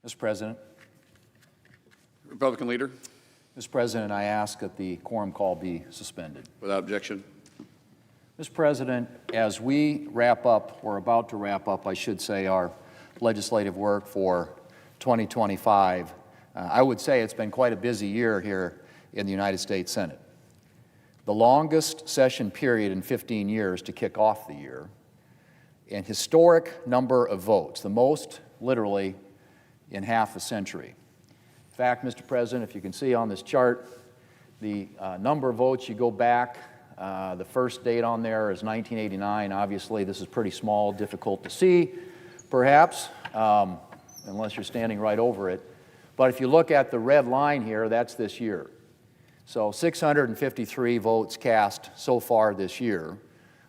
Mr. President. Republican Leader. Mr. President, I ask that the quorum call be suspended. Without objection. Mr. President, as we wrap up, or about to wrap up, I should say, our legislative work for 2025, I would say it's been quite a busy year here in the United States Senate. The longest session period in 15 years to kick off the year, and historic number of votes, the most literally in half a century. In fact, Mr. President, if you can see on this chart, the number of votes, you go back, the first date on there is 1989. Obviously, this is pretty small, difficult to see, perhaps, unless you're standing right over it. But if you look at the red line here, that's this year. So 653 votes cast so far this year,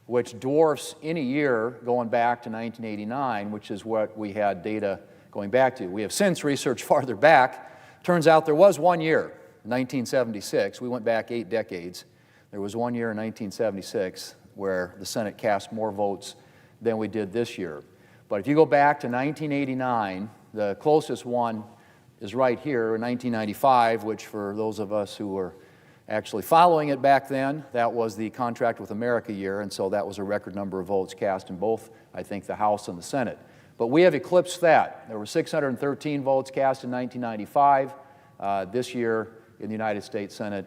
which dwarfs any year going back to 1989, which is what we had data going back to. We have since researched farther back. Turns out there was one year, 1976. We went back 8 decades. There was one year in 1976 where the Senate cast more votes than we did this year. But if you go back to 1989, the closest one is right here in 1995, which for those of us who were actually following it back then, that was the Contract with America year, and so that was a record number of votes cast in both, I think, the House and the Senate. But we have eclipsed that. There were 613 votes cast in 1995. This year in the United States Senate,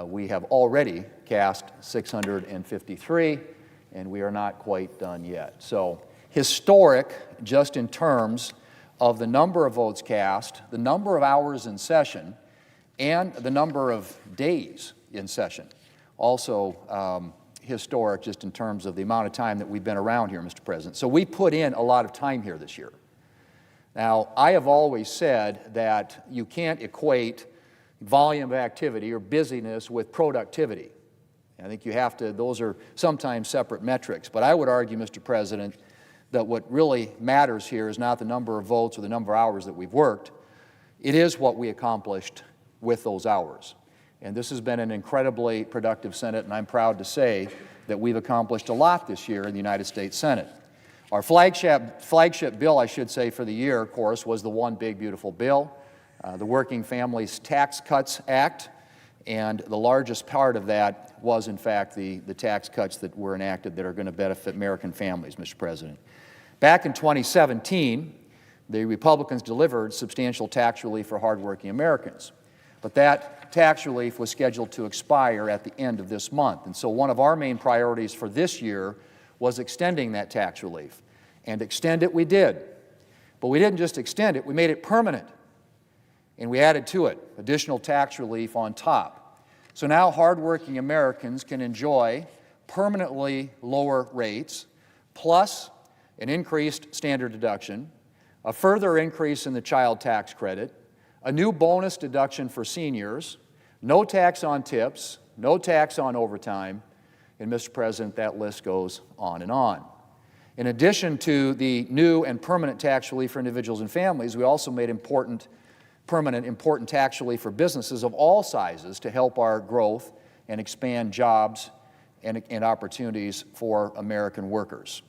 we have already cast 653, and we are not quite done yet. So historic, just in terms of the number of votes cast, the number of hours in session, and the number of days in session. Also historic just in terms of the amount of time that we've been around here, Mr. President. So we put in a lot of time here this year. Now, I have always said that you can't equate volume of activity or busyness with productivity. I think you have to, those are sometimes separate metrics. But I would argue, Mr. President, that what really matters here is not the number of votes or the number of hours that we've worked. It is what we accomplished with those hours. And this has been an incredibly productive Senate, and I'm proud to say that we've accomplished a lot this year in the United States Senate. Our flagship bill, I should say, for the year, of course, was the One Big Beautiful Bill, the Working Families Tax Cuts Act, and the largest part of that was, in fact, the tax cuts that were enacted that are going to benefit American families, Mr. President. Back in 2017, the Republicans delivered substantial tax relief for hardworking Americans. But that tax relief was scheduled to expire at the end of this month. And so one of our main priorities for this year was extending that tax relief. And extend it we did. But we didn't just extend it, we made it permanent. And we added to it additional tax relief on top. So now hardworking Americans can enjoy permanently lower rates, plus an increased standard deduction, a further increase in the child tax credit, a new bonus deduction for seniors, no tax on tips, no tax on overtime, and Mr. President, that list goes on and on. In addition to the new and permanent tax relief for individuals and families, we also made permanent tax relief for businesses of all sizes to help our growth and expand jobs and opportunities for American workers.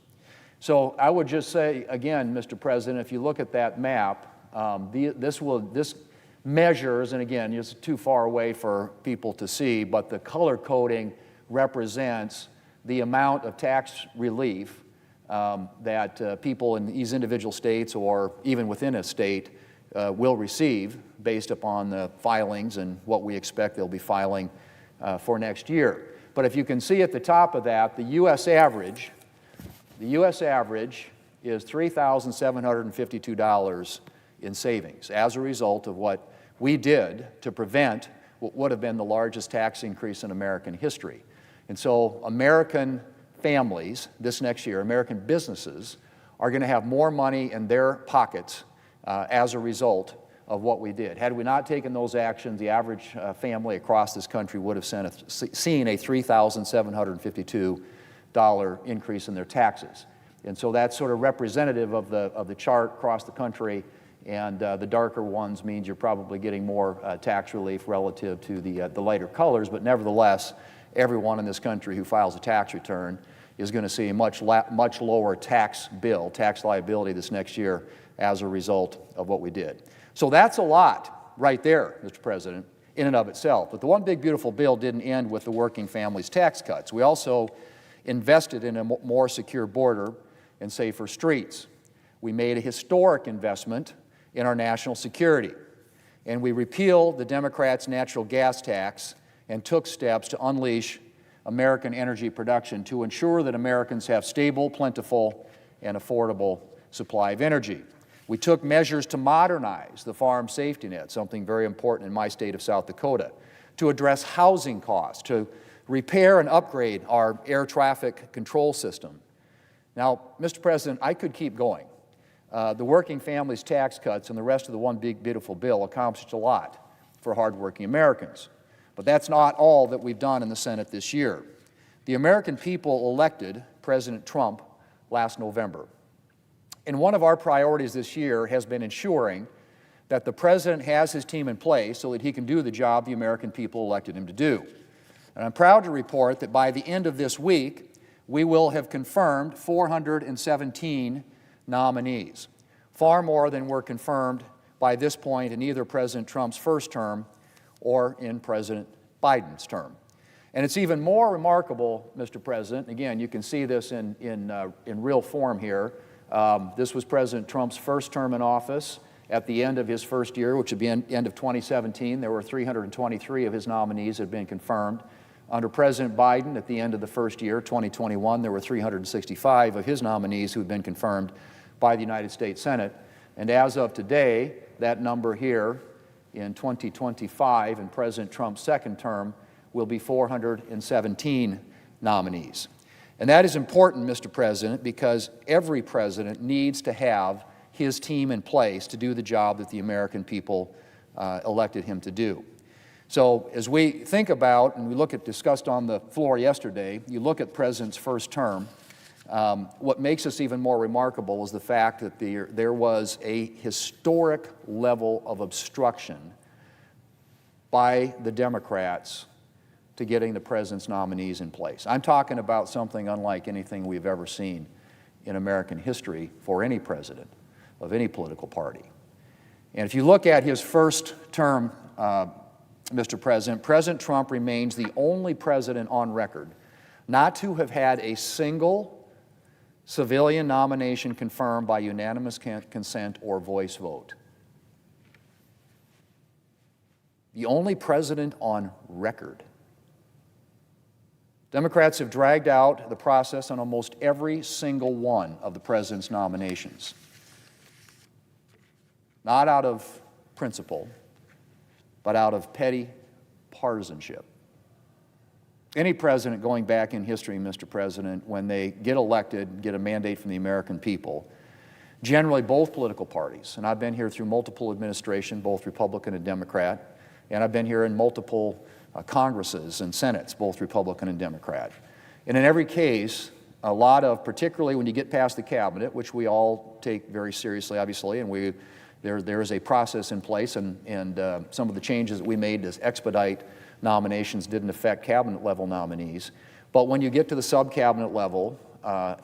So I would just say, again, Mr. President, if you look at that map, this measures, and again, it's too far away for people to see, but the color coding represents the amount of tax relief that people in these individual states or even within a state will receive based upon the filings and what we expect they'll be filing for next year. But if you can see at the top of that, the U.S. average is $3,752 in savings as a result of what we did to prevent what would have been the largest tax increase in American history. And so American families this next year, American businesses, are going to have more money in their pockets as a result of what we did. Had we not taken those actions, the average family across this country would have seen a $3,752 increase in their taxes. And so that's sort of representative of the chart across the country, and the darker ones means you're probably getting more tax relief relative to the lighter colors, but nevertheless, everyone in this country who files a tax return is going to see a much lower tax bill, tax liability this next year as a result of what we did. So that's a lot right there, Mr. President, in and of itself. But the one big beautiful bill didn't end with the working families tax cuts. We also invested in a more secure border and safer streets. We made a historic investment in our national security. And we repealed the Democrats' natural gas tax and took steps to unleash American energy production to ensure that Americans have stable, plentiful, and affordable supply of energy. We took measures to modernize the farm safety net, something very important in my state of South Dakota, to address housing costs, to repair and upgrade our air traffic control system. Now, Mr. President, I could keep going. The working families tax cuts and the rest of the one big beautiful bill accomplished a lot for hardworking Americans. But that's not all that we've done in the Senate this year. The American people elected President Trump last November. And one of our priorities this year has been ensuring that the President has his team in place so that he can do the job the American people elected him to do. And I'm proud to report that by the end of this week, we will have confirmed 417 nominees, far more than were confirmed by this point in either President Trump's first term or in President Biden's term. And it's even more remarkable, Mr. President, again, you can see this in real form here. This was President Trump's first term in office. At the end of his first year, which would be end of 2017, there were 323 of his nominees had been confirmed. Under President Biden, at the end of the first year, 2021, there were 365 of his nominees who had been confirmed by the United States Senate. And as of today, that number here in 2025, in President Trump's second term, will be 417 nominees. And that is important, Mr. President, because every president needs to have his team in place to do the job that the American people elected him to do. So as we think about, and we look at, discussed on the floor yesterday, you look at the President's first term, what makes us even more remarkable is the fact that there was a historic level of obstruction by the Democrats to getting the President's nominees in place. I'm talking about something unlike anything we've ever seen in American history for any president of any political party. And if you look at his first term, Mr. President, President Trump remains the only president on record not to have had a single civilian nomination confirmed by unanimous consent or voice vote. The only president on record. Democrats have dragged out the process on almost every single one of the president's nominations. Not out of principle, but out of petty partisanship. Any president going back in history, Mr. President, when they get elected, get a mandate from the American people, generally both political parties, and I've been here through multiple administrations, both Republican and Democrat, and I've been here in multiple Congresses and Senates, both Republican and Democrat. And in every case, a lot of, particularly when you get past the cabinet, which we all take very seriously, obviously, and there is a process in place, and some of the changes that we made to expedite nominations didn't affect cabinet-level nominees. But when you get to the sub-cabinet level,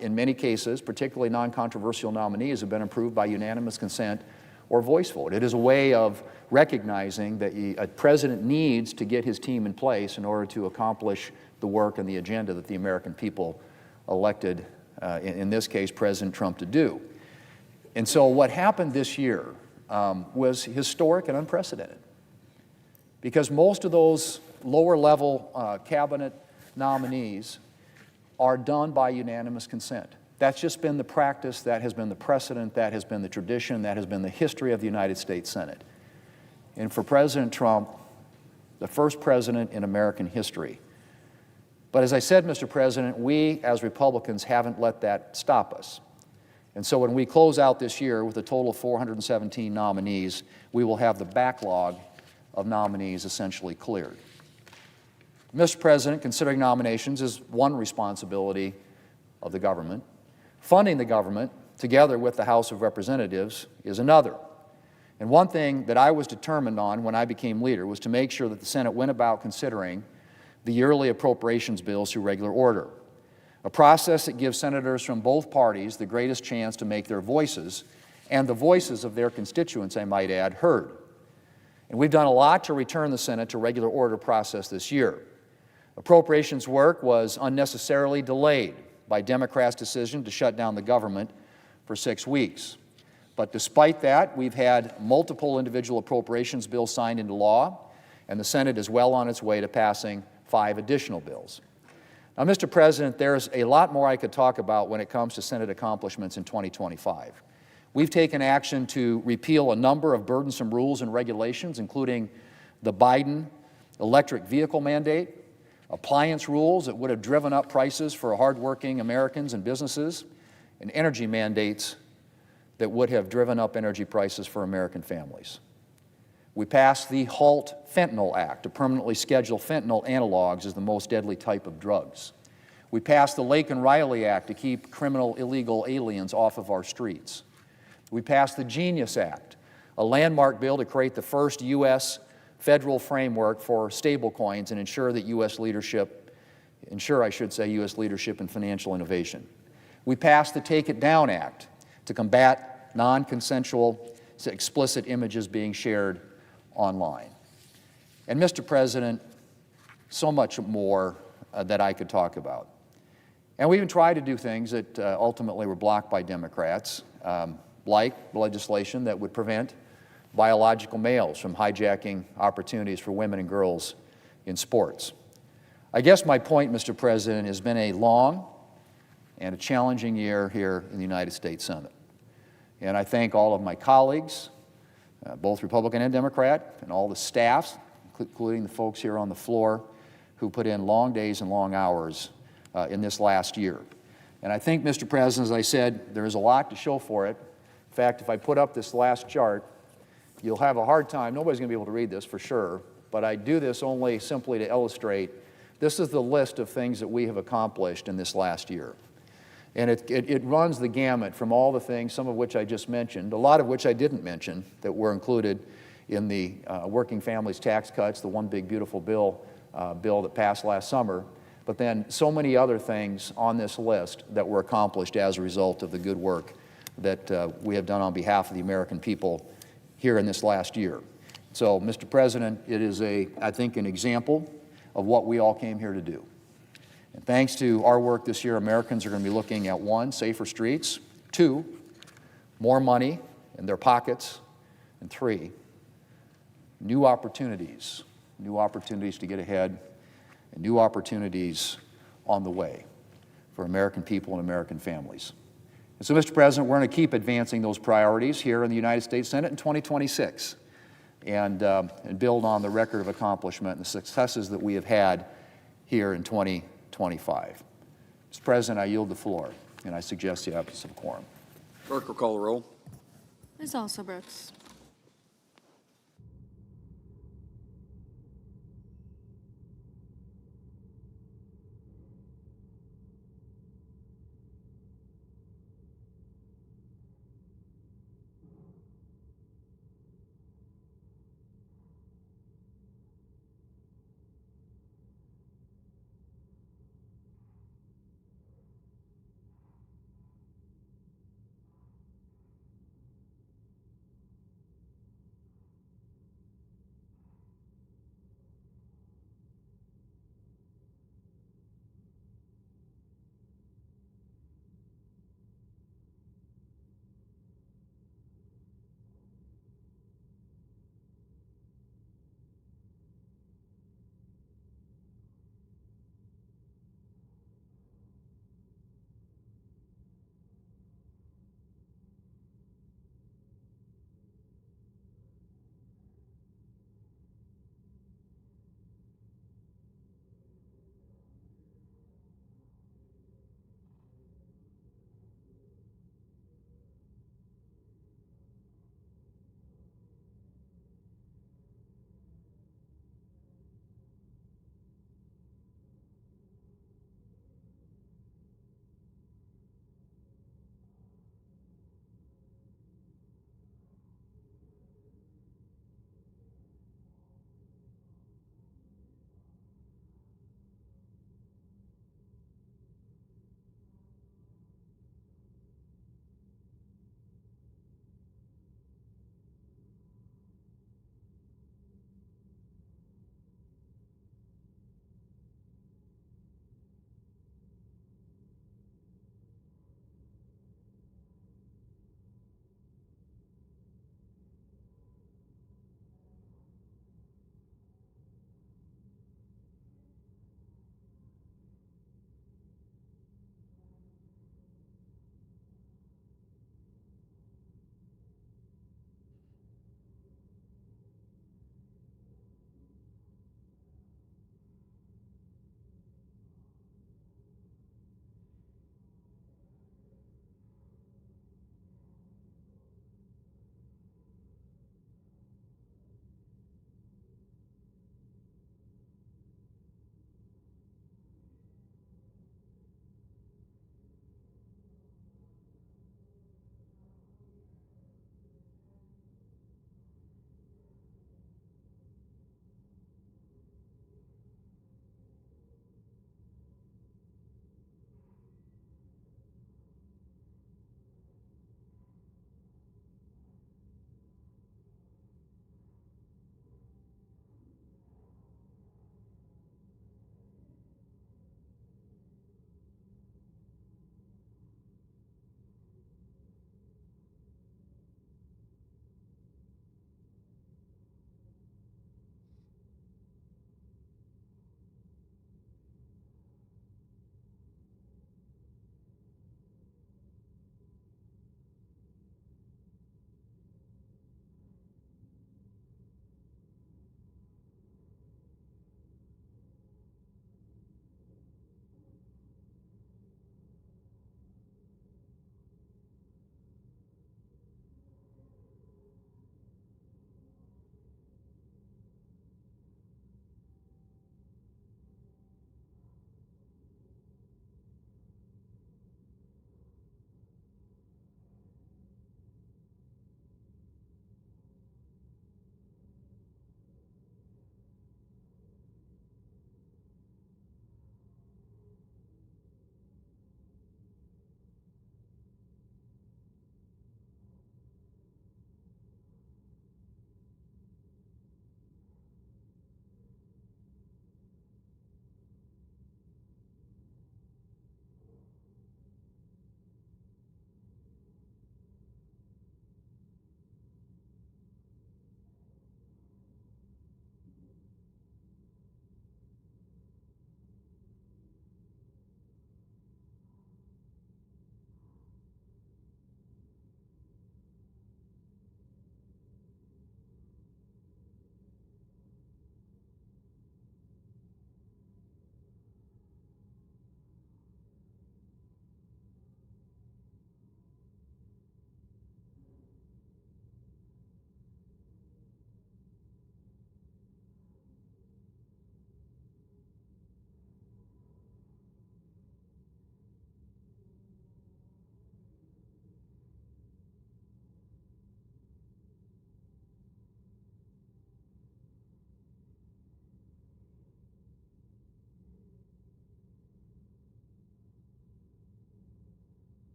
in many cases, particularly non-controversial nominees have been approved by unanimous consent or voice vote. It is a way of recognizing that a president needs to get his team in place in order to accomplish the work and the agenda that the American people elected, in this case, President Trump to do. And so what happened this year was historic and unprecedented, because most of those lower-level cabinet nominees are done by unanimous consent. That's just been the practice, that has been the precedent, that has been the tradition, that has been the history of the United States Senate. And for President Trump, the first president in American history. But as I said, Mr. President, we as Republicans haven't let that stop us. And so when we close out this year with a total of 417 nominees, we will have the backlog of nominees essentially cleared. Mr. President, considering nominations is one responsibility of the government. Funding the government, together with the House of Representatives, is another. And one thing that I was determined on when I became leader was to make sure that the Senate went about considering the yearly appropriations bills through regular order, a process that gives senators from both parties the greatest chance to make their voices and the voices of their constituents, I might add, heard. And we've done a lot to return the Senate to regular order process this year. Appropriations work was unnecessarily delayed by Democrats' decision to shut down the government for 6 weeks. But despite that, we've had multiple individual appropriations bills signed into law, and the Senate is well on its way to passing 5 additional bills. Now, Mr. President, there's a lot more I could talk about when it comes to Senate accomplishments in 2025. We've taken action to repeal a number of burdensome rules and regulations, including the Biden electric vehicle mandate, appliance rules that would have driven up prices for hardworking Americans and businesses, and energy mandates that would have driven up energy prices for American families. We passed the HALT Fentanyl Act to permanently schedule fentanyl analogs as the most deadly type of drugs. We passed the Lake and Riley Act to keep criminal illegal aliens off of our streets. We passed the Genius Act, a landmark bill to create the first U.S. federal framework for stablecoins and ensure U.S. leadership in financial innovation. We passed the Take It Down Act to combat non-consensual explicit images being shared online. And Mr. President, so much more that I could talk about. And we even tried to do things that ultimately were blocked by Democrats, like legislation that would prevent biological males from hijacking opportunities for women and girls in sports. I guess my point, Mr. President, has been a long and a challenging year here in the United States Senate. And I thank all of my colleagues, both Republican and Democrat, and all the staffs, including the folks here on the floor, who put in long days and long hours in this last year. And I think, Mr. President, as I said, there is a lot to show for it. In fact, if I put up this last chart, you'll have a hard time. Nobody's going to be able to read this for sure, but I do this only simply to illustrate this is the list of things that we have accomplished in this last year. And it runs the gamut from all the things, some of which I just mentioned, a lot of which I didn't mention, that were included in the working families tax cuts, the One Big Beautiful Bill that passed last summer, but then so many other things on this list that were accomplished as a result of the good work that we have done on behalf of the American people here in this last year. So, Mr. President, it is, I think, an example of what we all came here to do. And thanks to our work this year, Americans are going to be looking at 1, safer streets, 2, more money in their pockets, and 3, new opportunities to get ahead, and new opportunities on the way for American people and American families. And so, Mr. President, we're going to keep advancing those priorities here in the United States Senate in 2026 and build on the record of accomplishment and the successes that we have had here in 2025. Mr. President, I yield the floor, and I suggest the absence of quorum. Clerk will call the roll. Ms. Alsobrooks.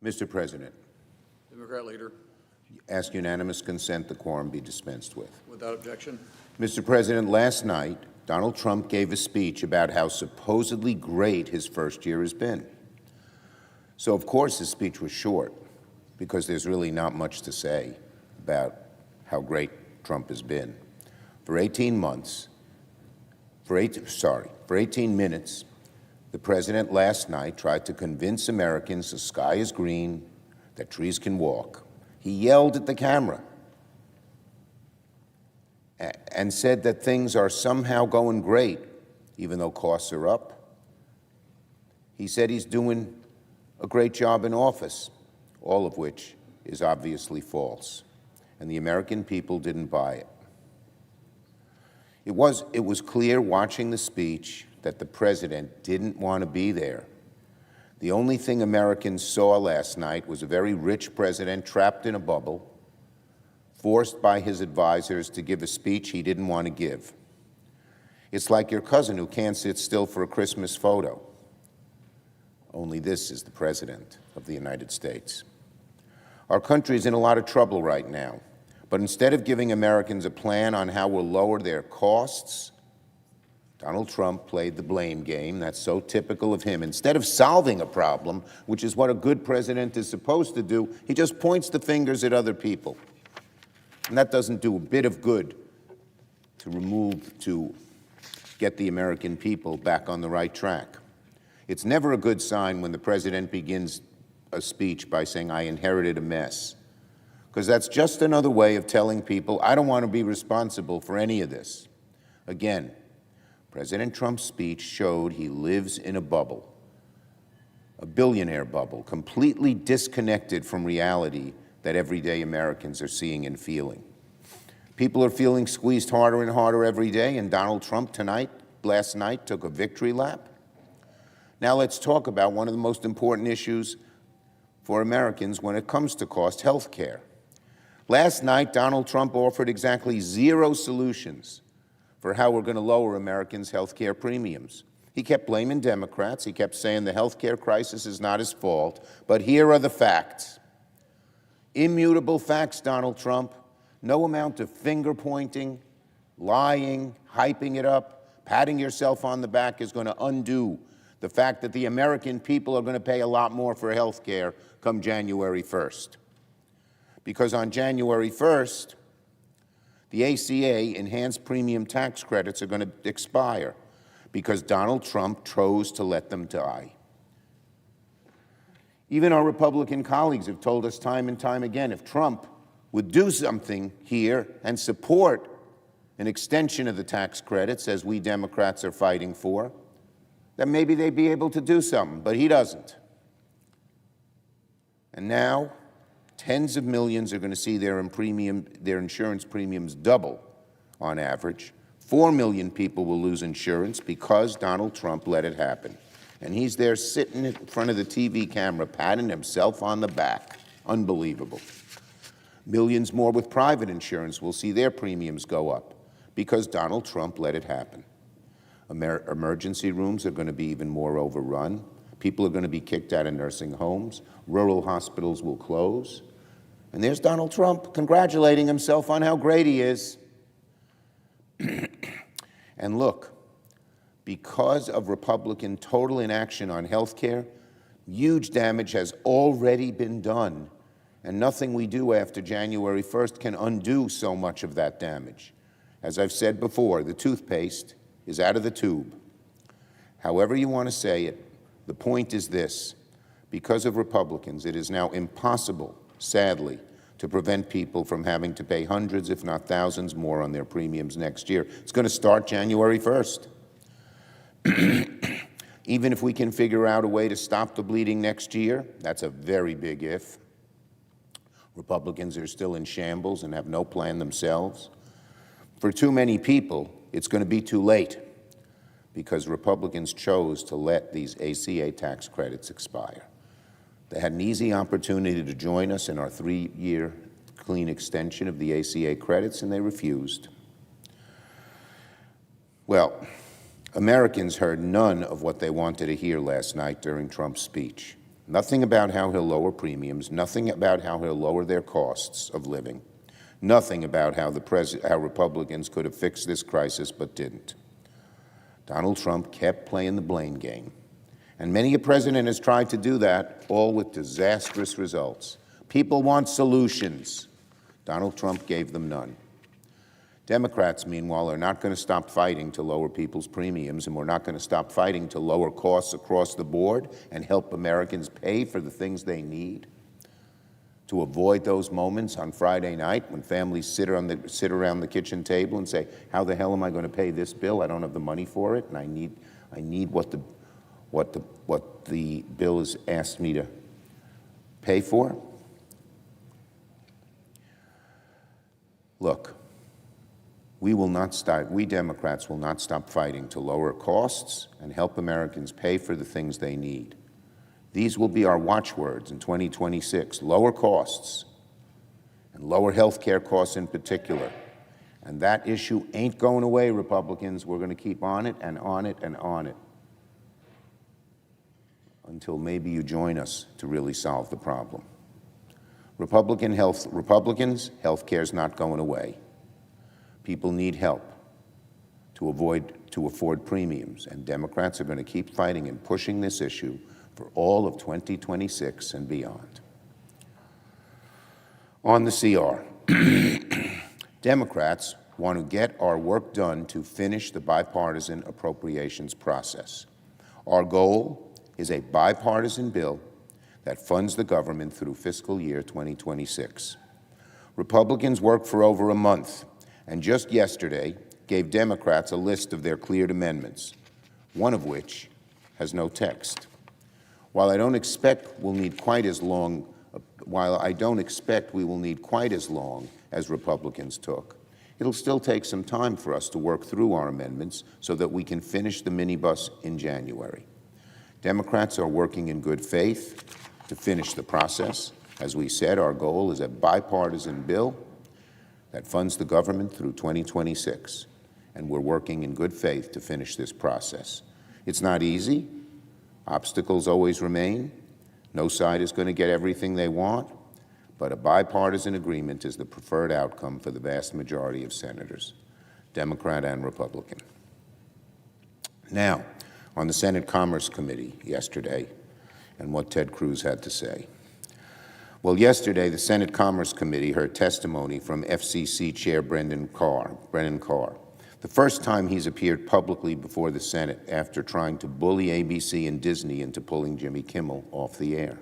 Mr. President, Democrat leader, ask unanimous consent the quorum be dispensed with. without objection. Mr. President, last night, Donald Trump gave a speech about how supposedly great his first year has been. So, of course, his speech was short, because there's really not much to say about how great Trump has been. For 18 months, for 18 minutes, the president last night tried to convince Americans the sky is green, that trees can walk. He yelled at the camera and said that things are somehow going great, even though costs are up. He said he's doing a great job in office, all of which is obviously false, and the American people didn't buy it. It was clear watching the speech that the president didn't want to be there. The only thing Americans saw last night was a very rich president trapped in a bubble, forced by his advisors to give a speech he didn't want to give. It's like your cousin who can't sit still for a Christmas photo. Only this is the President of the United States. Our country is in a lot of trouble right now, but instead of giving Americans a plan on how we'll lower their costs, Donald Trump played the blame game. That's so typical of him. Instead of solving a problem, which is what a good president is supposed to do, he just points the fingers at other people. And that doesn't do a bit of good to get the American people back on the right track. It's never a good sign when the president begins a speech by saying, "I inherited a mess," because that's just another way of telling people, I don't want to be responsible for any of this. Again, President Trump's speech showed he lives in a bubble, a billionaire bubble, completely disconnected from reality that everyday Americans are seeing and feeling. People are feeling squeezed harder and harder every day, and Donald Trump last night, took a victory lap. Now let's talk about one of the most important issues for Americans when it comes to cost, health care. Last night, Donald Trump offered exactly 0 solutions for how we're going to lower Americans' health care premiums. He kept blaming Democrats. He kept saying the health care crisis is not his fault. But here are the facts. Immutable facts, Donald Trump. No amount of finger-pointing, lying, hyping it up, patting yourself on the back is going to undo the fact that the American people are going to pay a lot more for health care come January 1st. Because on January 1st, the ACA enhanced premium tax credits are going to expire because Donald Trump chose to let them die. Even our Republican colleagues have told us time and time again, if Trump would do something here and support an extension of the tax credits, as we Democrats are fighting for, then maybe they'd be able to do something, but he doesn't. And now, tens of millions are going to see their insurance premiums double on average. 4 million people will lose insurance because Donald Trump let it happen. And he's there sitting in front of the TV camera, patting himself on the back. Unbelievable. Millions more with private insurance will see their premiums go up because Donald Trump let it happen. Emergency rooms are going to be even more overrun. People are going to be kicked out of nursing homes. Rural hospitals will close. And there's Donald Trump congratulating himself on how great he is. And look, because of Republican total inaction on health care, huge damage has already been done, and nothing we do after January 1st can undo so much of that damage. As I've said before, the toothpaste is out of the tube. However you want to say it, the point is this. Because of Republicans, it is now impossible, sadly, to prevent people from having to pay hundreds, if not thousands, more on their premiums next year. It's going to start January 1st. Even if we can figure out a way to stop the bleeding next year, that's a very big if. Republicans are still in shambles and have no plan themselves. For too many people, it's going to be too late because Republicans chose to let these ACA tax credits expire. They had an easy opportunity to join us in our 3-year clean extension of the ACA credits, and they refused. Well, Americans heard none of what they wanted to hear last night during Trump's speech. Nothing about how he'll lower premiums, nothing about how he'll lower their costs of living, nothing about how Republicans could have fixed this crisis but didn't. Donald Trump kept playing the blame game. And many a president has tried to do that, all with disastrous results. People want solutions. Donald Trump gave them none. Democrats, meanwhile, are not going to stop fighting to lower people's premiums, and we're not going to stop fighting to lower costs across the board and help Americans pay for the things they need. To avoid those moments on Friday night when families sit around the kitchen table and say, how the hell am I going to pay this bill? I don't have the money for it, and I need what the bill has asked me to pay for. Look, we Democrats will not stop fighting to lower costs and help Americans pay for the things they need. These will be our watchwords in 2026, lower costs and lower health care costs in particular. And that issue ain't going away, Republicans. We're going to keep on it and on it and on it until maybe you join us to really solve the problem. Republicans, health care is not going away. People need help to afford premiums, and Democrats are going to keep fighting and pushing this issue for all of 2026 and beyond. On the CR, Democrats want to get our work done to finish the bipartisan appropriations process. Our goal is a bipartisan bill that funds the government through fiscal year 2026. Republicans worked for over a month and just yesterday gave Democrats a list of their cleared amendments, one of which has no text. While I don't expect we will need quite as long as Republicans took, it'll still take some time for us to work through our amendments so that we can finish the minibus in January. Democrats are working in good faith to finish the process. As we said, our goal is a bipartisan bill that funds the government through 2026, and we're working in good faith to finish this process. It's not easy. Obstacles always remain. No side is going to get everything they want, but a bipartisan agreement is the preferred outcome for the vast majority of senators, Democrat and Republican. Now, on the Senate Commerce Committee yesterday, and what Ted Cruz had to say. Well, yesterday, the Senate Commerce Committee heard testimony from FCC Chair Brendan Carr, the first time he's appeared publicly before the Senate after trying to bully ABC and Disney into pulling Jimmy Kimmel off the air.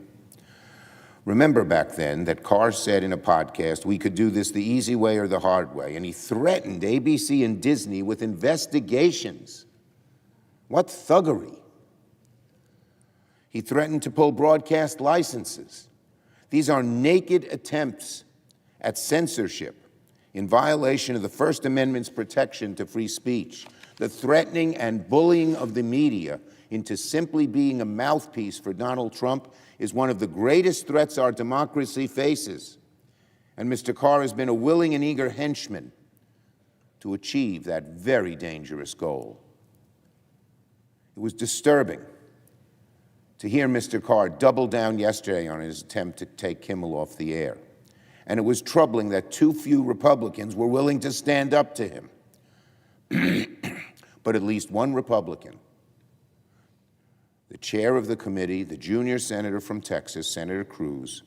Remember back then that Carr said in a podcast, we could do this the easy way or the hard way, and he threatened ABC and Disney with investigations. What thuggery. He threatened to pull broadcast licenses. These are naked attempts at censorship in violation of the First Amendment's protection to free speech. The threatening and bullying of the media into simply being a mouthpiece for Donald Trump is one of the greatest threats our democracy faces. And Mr. Carr has been a willing and eager henchman to achieve that very dangerous goal. It was disturbing to hear Mr. Carr double down yesterday on his attempt to take Kimmel off the air. And it was troubling that too few Republicans were willing to stand up to him. But at least one Republican, the chair of the committee, the junior senator from Texas, Senator Cruz,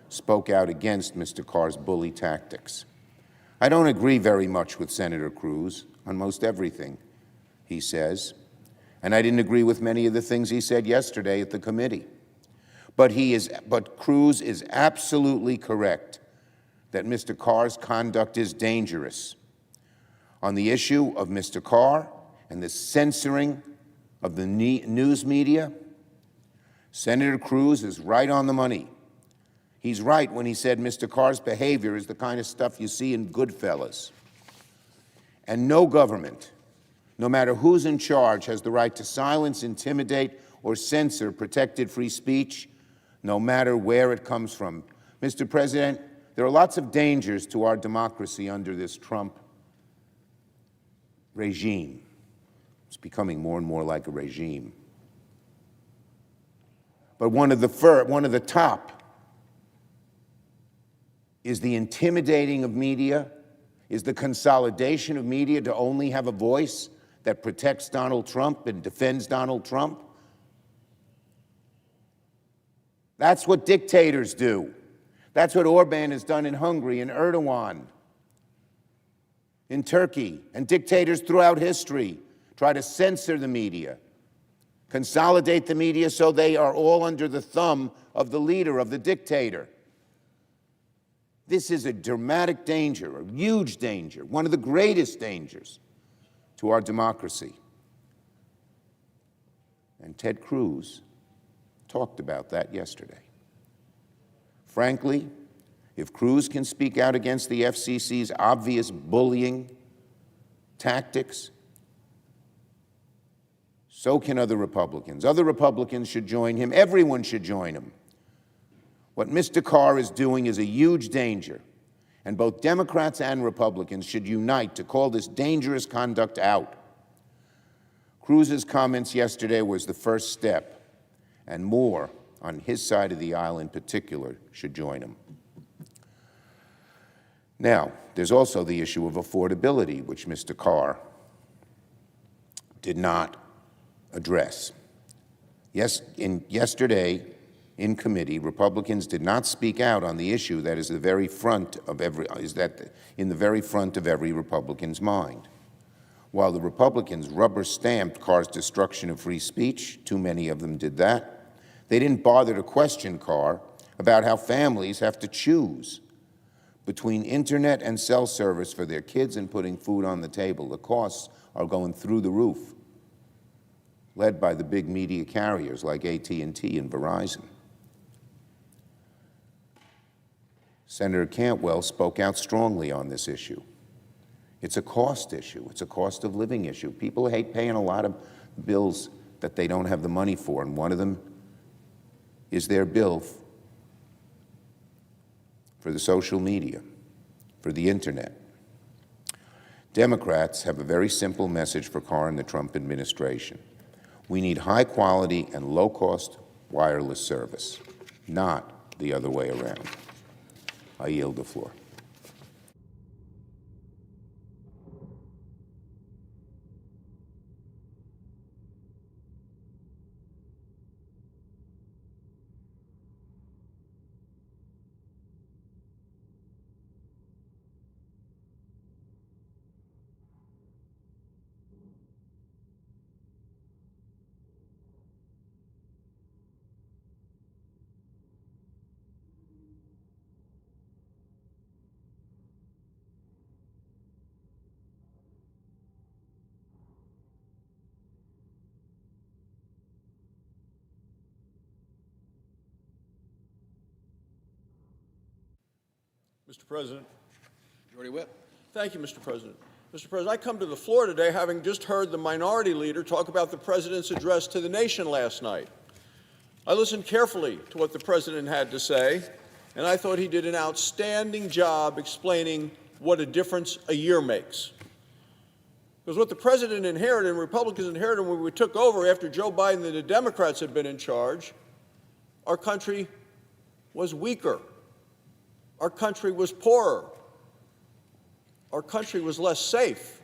spoke out against Mr. Carr's bully tactics. I don't agree very much with Senator Cruz on most everything he says, and I didn't agree with many of the things he said yesterday at the committee. But Cruz is absolutely correct that Mr. Carr's conduct is dangerous. On the issue of Mr. Carr and the censoring of the news media, Senator Cruz is right on the money. He's right when he said Mr. Carr's behavior is the kind of stuff you see in Goodfellas. And no government, no matter who's in charge, has the right to silence, intimidate, or censor protected free speech, no matter where it comes from. Mr. President, there are lots of dangers to our democracy under this Trump regime. It's becoming more and more like a regime. But one of the top is the intimidating of media, is the consolidation of media to only have a voice that protects Donald Trump and defends Donald Trump. That's what dictators do. That's what Orban has done in Hungary and Erdogan in Turkey, and dictators throughout history try to censor the media, consolidate the media so they are all under the thumb of the leader, of the dictator. This is a dramatic danger, a huge danger, one of the greatest dangers to our democracy. And Ted Cruz talked about that yesterday. Frankly, if Cruz can speak out against the FCC's obvious bullying tactics, so can other Republicans. Other Republicans should join him. Everyone should join him. What Mr. Carr is doing is a huge danger, and both Democrats and Republicans should unite to call this dangerous conduct out. Cruz's comments yesterday was the first step, and more on his side of the aisle in particular should join him. Now, there's also the issue of affordability, which Mr. Carr did not address. Yesterday in committee, Republicans did not speak out on the issue that is in the very front of every Republican's mind. While the Republicans rubber-stamped Carr's destruction of free speech, too many of them did that, they didn't bother to question Carr about how families have to choose between internet and cell service for their kids and putting food on the table. The costs are going through the roof, led by the big media carriers like AT&T and Verizon. Senator Cantwell spoke out strongly on this issue. It's a cost issue. It's a cost of living issue. People hate paying a lot of bills that they don't have the money for, and one of them is their bill for the social media, for the internet. Democrats have a very simple message for Carr and the Trump administration. We need high-quality and low-cost wireless service, not the other way around. I yield the floor. Mr. President. Majority Whip. Thank you, Mr. President. Mr. President, I come to the floor today having just heard the minority leader talk about the President's address to the nation last night. I listened carefully to what the President had to say, and I thought he did an outstanding job explaining what a difference a year makes. Because what the President inherited and Republicans inherited when we took over after Joe Biden and the Democrats had been in charge, our country was weaker. Our country was poorer. Our country was less safe.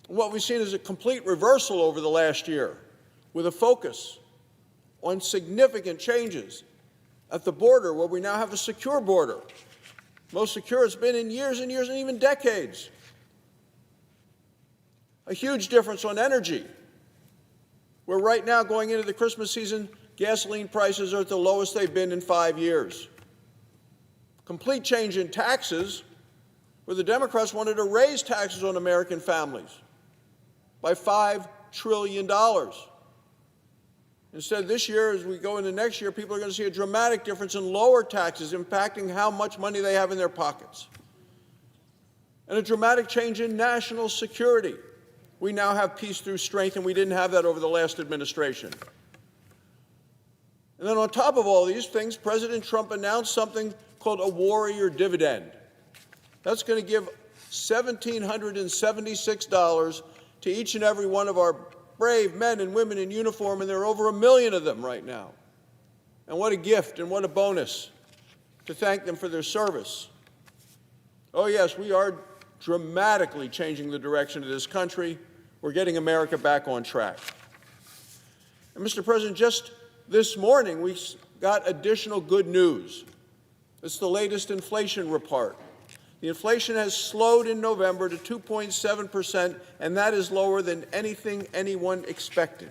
What we've seen is a complete reversal over the last year, with a focus on significant changes at the border, where we now have a secure border. Most secure it's been in years and years and even decades. A huge difference on energy, where right now, going into the Christmas season, gasoline prices are at the lowest they've been in 5 years. Complete change in taxes, where the Democrats wanted to raise taxes on American families by $5 trillion. Instead, this year, as we go into next year, people are going to see a dramatic difference in lower taxes impacting how much money they have in their pockets. And a dramatic change in national security. We now have peace through strength, and we didn't have that over the last administration. And then on top of all these things, President Trump announced something called a warrior dividend. That's going to give $1,776 to each and every one of our brave men and women in uniform, and there are over 1 million of them right now, And what a gift and what a bonus to thank them for their service. Oh yes, we are dramatically changing the direction of this country. We're getting America back on track. And Mr. President, just this morning we got additional good news. It's the latest inflation report. The inflation has slowed in November to 2.7%, and that is lower than anything anyone expected.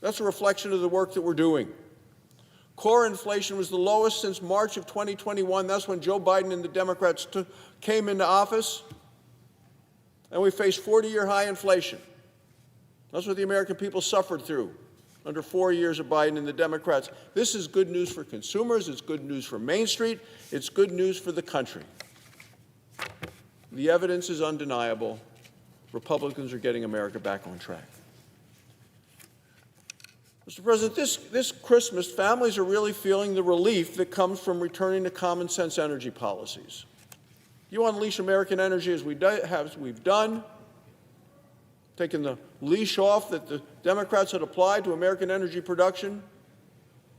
That's a reflection of the work that we're doing. Core inflation was the lowest since March of 2021. That's when Joe Biden and the Democrats came into office, and we faced 40-year high inflation. That's what the American people suffered through under 4 years of Biden and the Democrats. This is good news for consumers. It's good news for Main Street. It's good news for the country. The evidence is undeniable. Republicans are getting America back on track. Mr. President, this Christmas, families are really feeling the relief that comes from returning to common sense energy policies. You unleash American energy as we've done, taking the leash off that the Democrats had applied to American energy production.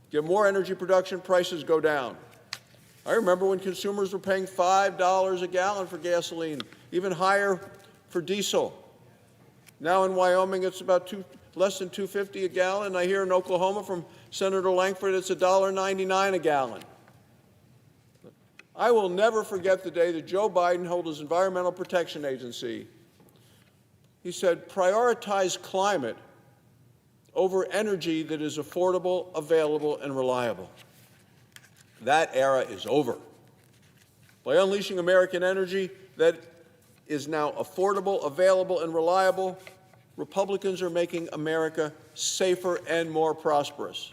Get more energy production, prices go down. I remember when consumers were paying $5 a gallon for gasoline, even higher for diesel. Now in Wyoming, it's about less than $2.50 a gallon. I hear in Oklahoma from Senator Langford it's $1.99 a gallon. I will never forget the day that Joe Biden held his Environmental Protection Agency. He said, prioritize climate over energy that is affordable, available, and reliable. That era is over. By unleashing American energy that is now affordable, available, and reliable, Republicans are making America safer and more prosperous.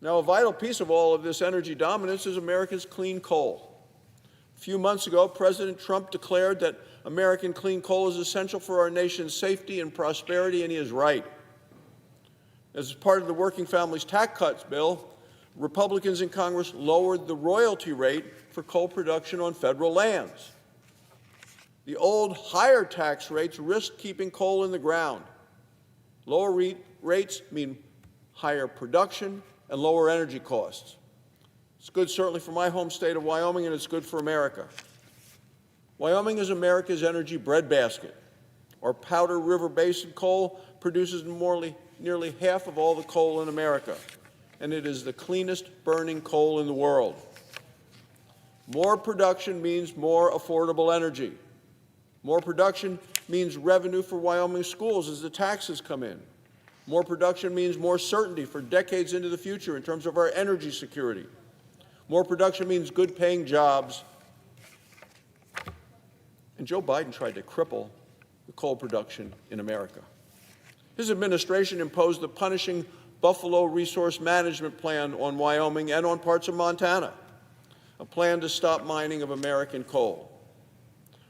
Now, a vital piece of all of this energy dominance is America's clean coal. A few months ago, President Trump declared that American clean coal is essential for our nation's safety and prosperity, and he is right. As part of the Working Families Tax Cuts bill, Republicans in Congress lowered the royalty rate for coal production on federal lands. The old higher tax rates risk keeping coal in the ground. Lower rates mean higher production and lower energy costs. It's good certainly for my home state of Wyoming, and it's good for America. Wyoming is America's energy breadbasket. Our Powder River Basin coal produces nearly half of all the coal in America, and it is the cleanest burning coal in the world. More production means more affordable energy. More production means revenue for Wyoming schools as the taxes come in. More production means more certainty for decades into the future in terms of our energy security. More production means good-paying jobs. And Joe Biden tried to cripple the coal production in America. His administration imposed the punishing Buffalo Resource Management Plan on Wyoming and on parts of Montana, a plan to stop mining of American coal.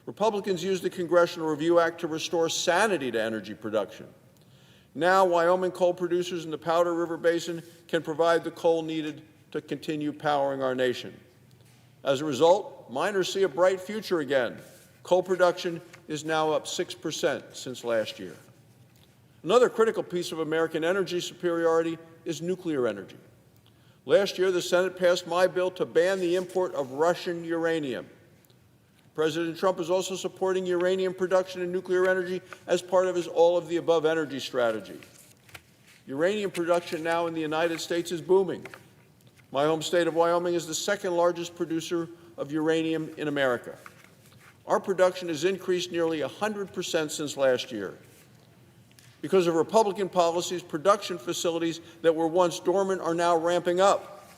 Republicans used the Congressional Review Act to restore sanity to energy production. Now, Wyoming coal producers in the Powder River Basin can provide the coal needed to continue powering our nation. As a result, miners see a bright future again. Coal production is now up 6% since last year. Another critical piece of American energy superiority is nuclear energy. Last year, the Senate passed my bill to ban the import of Russian uranium. President Trump is also supporting uranium production and nuclear energy as part of his all-of-the-above energy strategy. Uranium production now in the United States is booming. My home state of Wyoming is the second largest producer of uranium in America. Our production has increased nearly 100% since last year. Because of Republican policies, production facilities that were once dormant are now ramping up.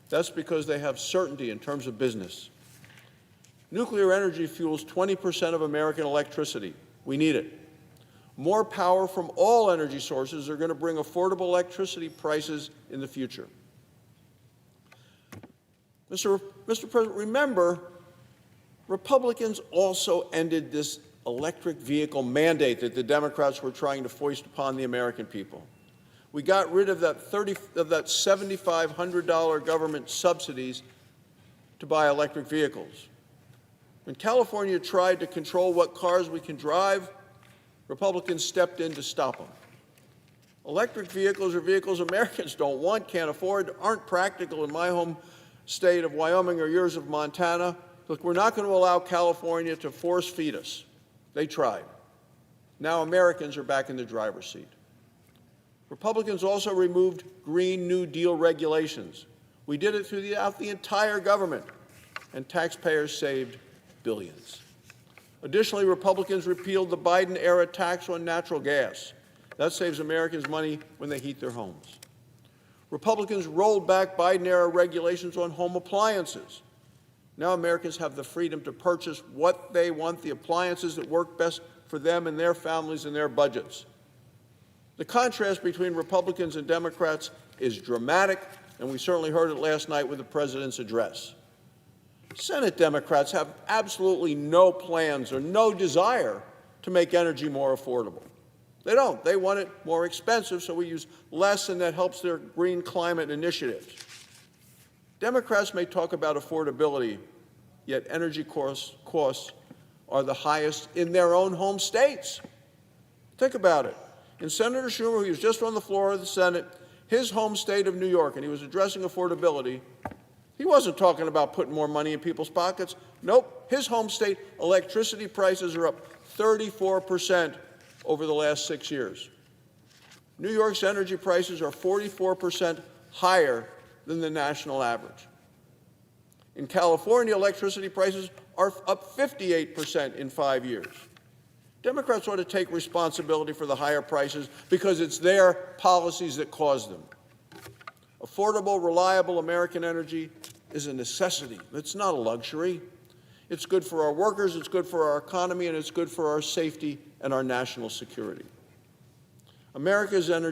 That's because they have certainty in terms of business. Nuclear energy fuels 20% of American electricity. We need it. More power from all energy sources are going to bring affordable electricity prices in the future. Mr. President, remember, Republicans also ended this electric vehicle mandate that the Democrats were trying to foist upon the American people. We got rid of that $7,500 government subsidies to buy electric vehicles. When California tried to control what cars we can drive, Republicans stepped in to stop them. Electric vehicles are vehicles Americans don't want, can't afford, aren't practical in my home state of Wyoming or yours of Montana. Look, we're not going to allow California to force feed us. They tried. Now Americans are back in the driver's seat. Republicans also removed Green New Deal regulations. We did it throughout the entire government, and taxpayers saved billions. Additionally, Republicans repealed the Biden-era tax on natural gas. That saves Americans money when they heat their homes. Republicans rolled back Biden-era regulations on home appliances. Now Americans have the freedom to purchase what they want, the appliances that work best for them and their families and their budgets. The contrast between Republicans and Democrats is dramatic, and we certainly heard it last night with the president's address. Senate Democrats have absolutely no plans or no desire to make energy more affordable. They don't. They want it more expensive, so we use less, and that helps their green climate initiatives. Democrats may talk about affordability, yet energy costs are the highest in their own home states. Think about it. And Senator Schumer, who was just on the floor of the Senate, his home state of New York, and he was addressing affordability, he wasn't talking about putting more money in people's pockets. Nope. His home state, electricity prices are up 34% over the last 6 years. New York's energy prices are 44% higher than the national average. In California, electricity prices are up 58% in 5 years. Democrats ought to take responsibility for the higher prices because it's their policies that caused them. Affordable, reliable American energy is a necessity. It's not a luxury. It's good for our workers, it's good for our economy, and it's good for our safety and our national security. America is an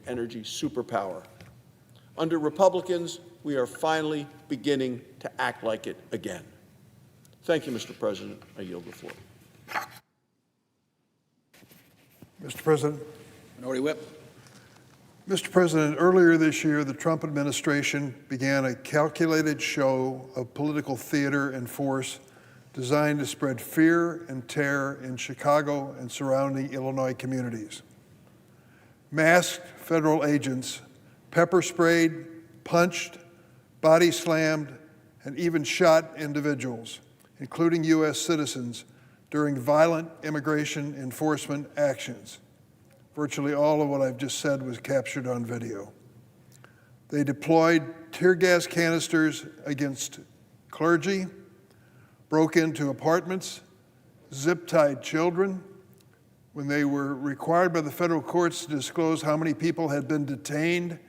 energy superpower. Under Republicans, we are finally beginning to act like it again. Thank you, Mr. President. I yield the floor. Mr. President. Minority Whip. Mr. President, earlier this year, the Trump administration began a calculated show of political theater and force designed to spread fear and terror in Chicago and surrounding Illinois communities. Masked federal agents pepper sprayed, punched, body slammed, and even shot individuals, including U.S. citizens, during violent immigration enforcement actions. Virtually all of what I've just said was captured on video. They deployed tear gas canisters against clergy, broke into apartments, zip-tied children. When they were required by the federal courts to disclose how many people had been detained,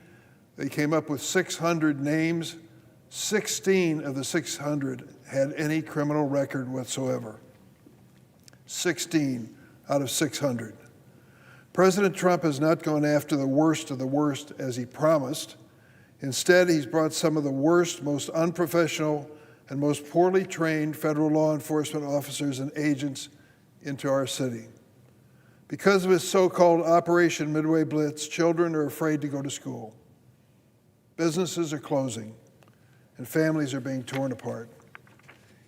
they came up with 600 names. 16 of the 600 had any criminal record whatsoever. 16 out of 600. President Trump has not gone after the worst of the worst as he promised. Instead, he's brought some of the worst, most unprofessional, and most poorly trained federal law enforcement officers and agents into our city. Because of his so-called Operation Midway Blitz, children are afraid to go to school. Businesses are closing, and families are being torn apart.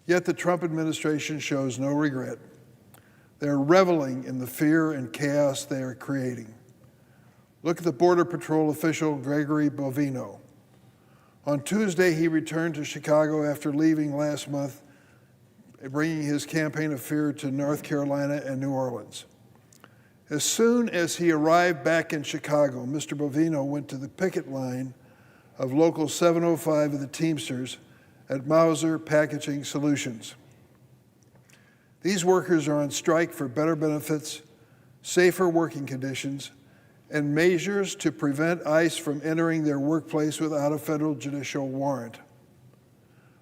Yet the Trump administration shows no regret. They're reveling in the fear and chaos they are creating. Look at the Border Patrol official Gregory Bovino. On Tuesday, he returned to Chicago after leaving last month, bringing his campaign of fear to North Carolina and New Orleans. As soon as he arrived back in Chicago, Mr. Bovino went to the picket line of Local 705 of the Teamsters at Mauser Packaging Solutions. These workers are on strike for better benefits, safer working conditions, and measures to prevent ICE from entering their workplace without a federal judicial warrant.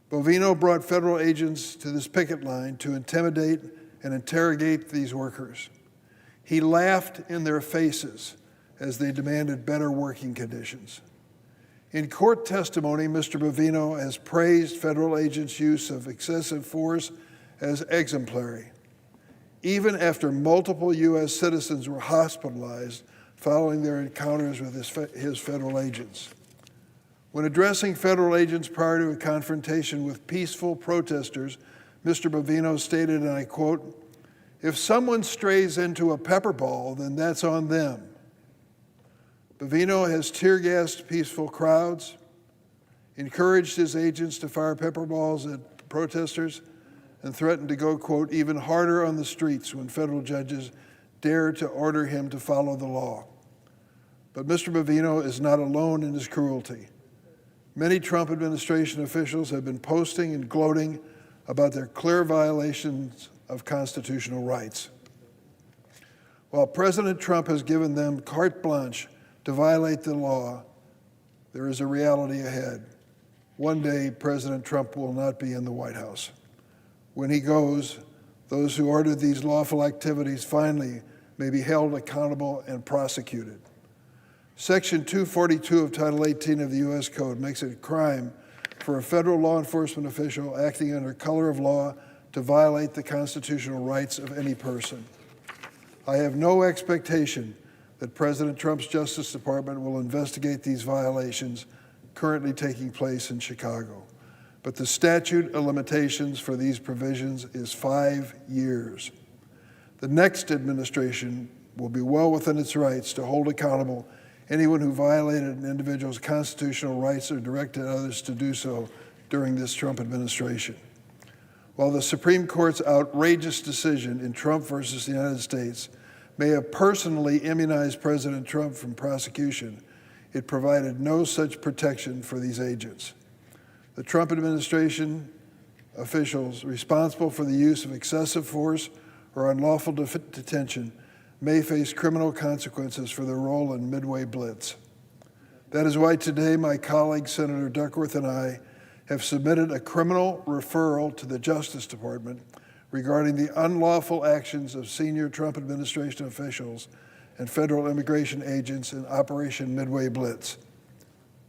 Bovino brought federal agents to this picket line to intimidate and interrogate these workers. He laughed in their faces as they demanded better working conditions. In court testimony, Mr. Bovino has praised federal agents' use of excessive force as exemplary, even after multiple U.S. citizens were hospitalized following their encounters with his federal agents. When addressing federal agents prior to a confrontation with peaceful protesters, Mr. Bovino stated, and I quote, If someone strays into a pepper ball, then that's on them. Bavino has tear-gassed peaceful crowds, encouraged his agents to fire pepper balls at protesters, and threatened to go, quote, even harder on the streets when federal judges dare to order him to follow the law. But Mr. Bavino is not alone in his cruelty. Many Trump administration officials have been posting and gloating about their clear violations of constitutional rights. While President Trump has given them carte blanche to violate the law, there is a reality ahead. One day, President Trump will not be in the White House. When he goes, those who ordered these lawful activities finally may be held accountable and prosecuted. Section 242 of Title 18 of the U.S. Code makes it a crime for a federal law enforcement official acting under color of law to violate the constitutional rights of any person. I have no expectation that President Trump's Justice Department will investigate these violations currently taking place in Chicago. But the statute of limitations for these provisions is 5 years. The next administration will be well within its rights to hold accountable anyone who violated an individual's constitutional rights or directed others to do so during this Trump administration. While the Supreme Court's outrageous decision in Trump versus the United States may have personally immunized President Trump from prosecution, it provided no such protection for these agents. The Trump administration officials responsible for the use of excessive force or unlawful detention may face criminal consequences for their role in Midway Blitz. That is why today my colleague, Senator Duckworth, and I have submitted a criminal referral to the Justice Department regarding the unlawful actions of senior Trump administration officials and federal immigration agents in Operation Midway Blitz.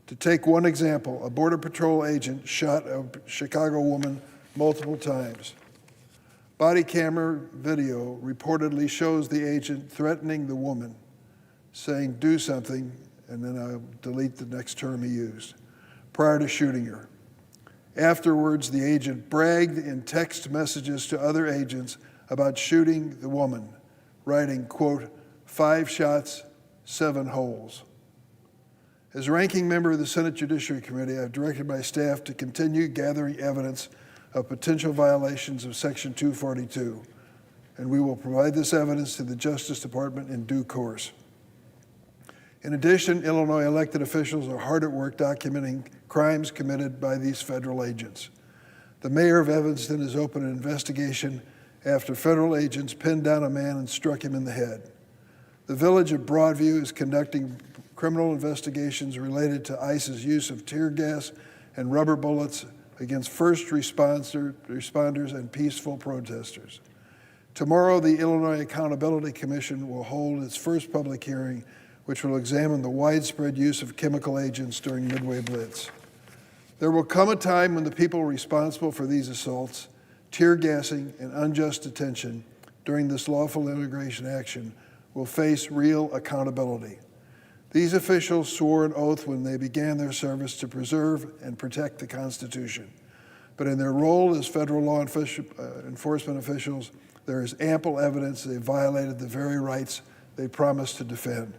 To take one example, a Border Patrol agent shot a Chicago woman multiple times. Body camera video reportedly shows the agent threatening the woman, saying, do something, and then I'll delete the next term he used, prior to shooting her. Afterwards, the agent bragged in text messages to other agents about shooting the woman, writing, quote, 5 shots, 7 holes. As ranking member of the Senate Judiciary Committee, I've directed my staff to continue gathering evidence of potential violations of Section 242, and we will provide this evidence to the Justice Department in due course. In addition, Illinois elected officials are hard at work documenting crimes committed by these federal agents. The mayor of Evanston has opened an investigation after federal agents pinned down a man and struck him in the head. The village of Broadview is conducting criminal investigations related to ICE's use of tear gas and rubber bullets against first responders and peaceful protesters. Tomorrow, the Illinois Accountability Commission will hold its first public hearing, which will examine the widespread use of chemical agents during Midway Blitz. There will come a time when the people responsible for these assaults, tear gassing, and unjust detention during this lawful immigration action will face real accountability. These officials swore an oath when they began their service to preserve and protect the Constitution. But in their role as federal law enforcement officials, there is ample evidence they violated the very rights they promised to defend.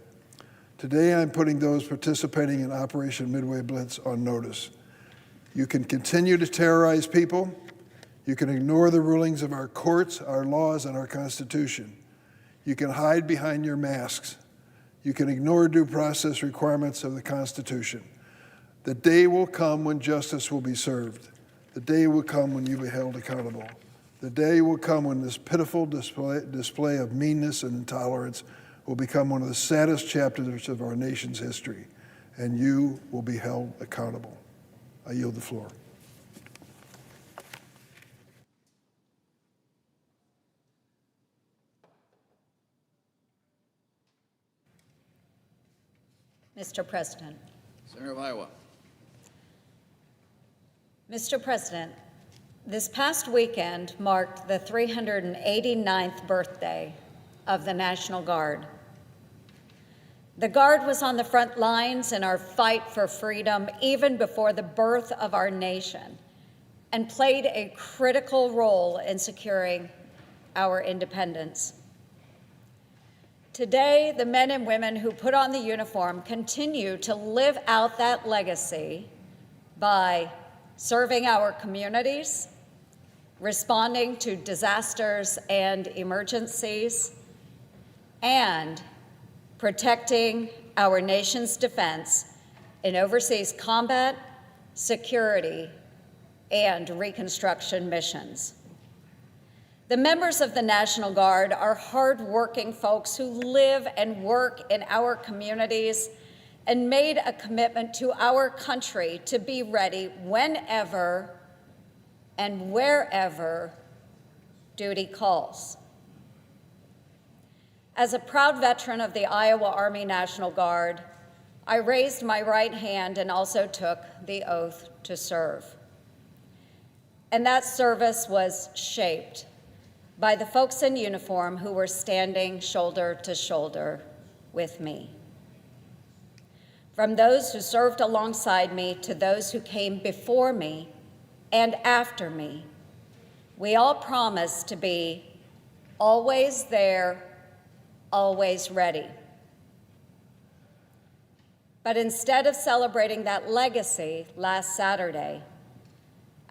Today, I'm putting those participating in Operation Midway Blitz on notice. You can continue to terrorize people. You can ignore the rulings of our courts, our laws, and our Constitution. You can hide behind your masks. You can ignore due process requirements of the Constitution. The day will come when justice will be served. The day will come when you will be held accountable. The day will come when this pitiful display of meanness and intolerance will become one of the saddest chapters of our nation's history, and you will be held accountable. I yield the floor. Mr. President. Senator of Iowa. Mr. President, this past weekend marked the 389th birthday of the National Guard. The Guard was on the front lines in our fight for freedom even before the birth of our nation and played a critical role in securing our independence. Today, the men and women who put on the uniform continue to live out that legacy by serving our communities, responding to disasters and emergencies, and protecting our nation's defense in overseas combat, security, and reconstruction missions. The members of the National Guard are hardworking folks who live and work in our communities and made a commitment to our country to be ready whenever and wherever duty calls. As a proud veteran of the Iowa Army National Guard, I raised my right hand and also took the oath to serve. And that service was shaped by the folks in uniform who were standing shoulder to shoulder with me. From those who served alongside me to those who came before me and after me, we all promised to be always there, always ready. But instead of celebrating that legacy last Saturday,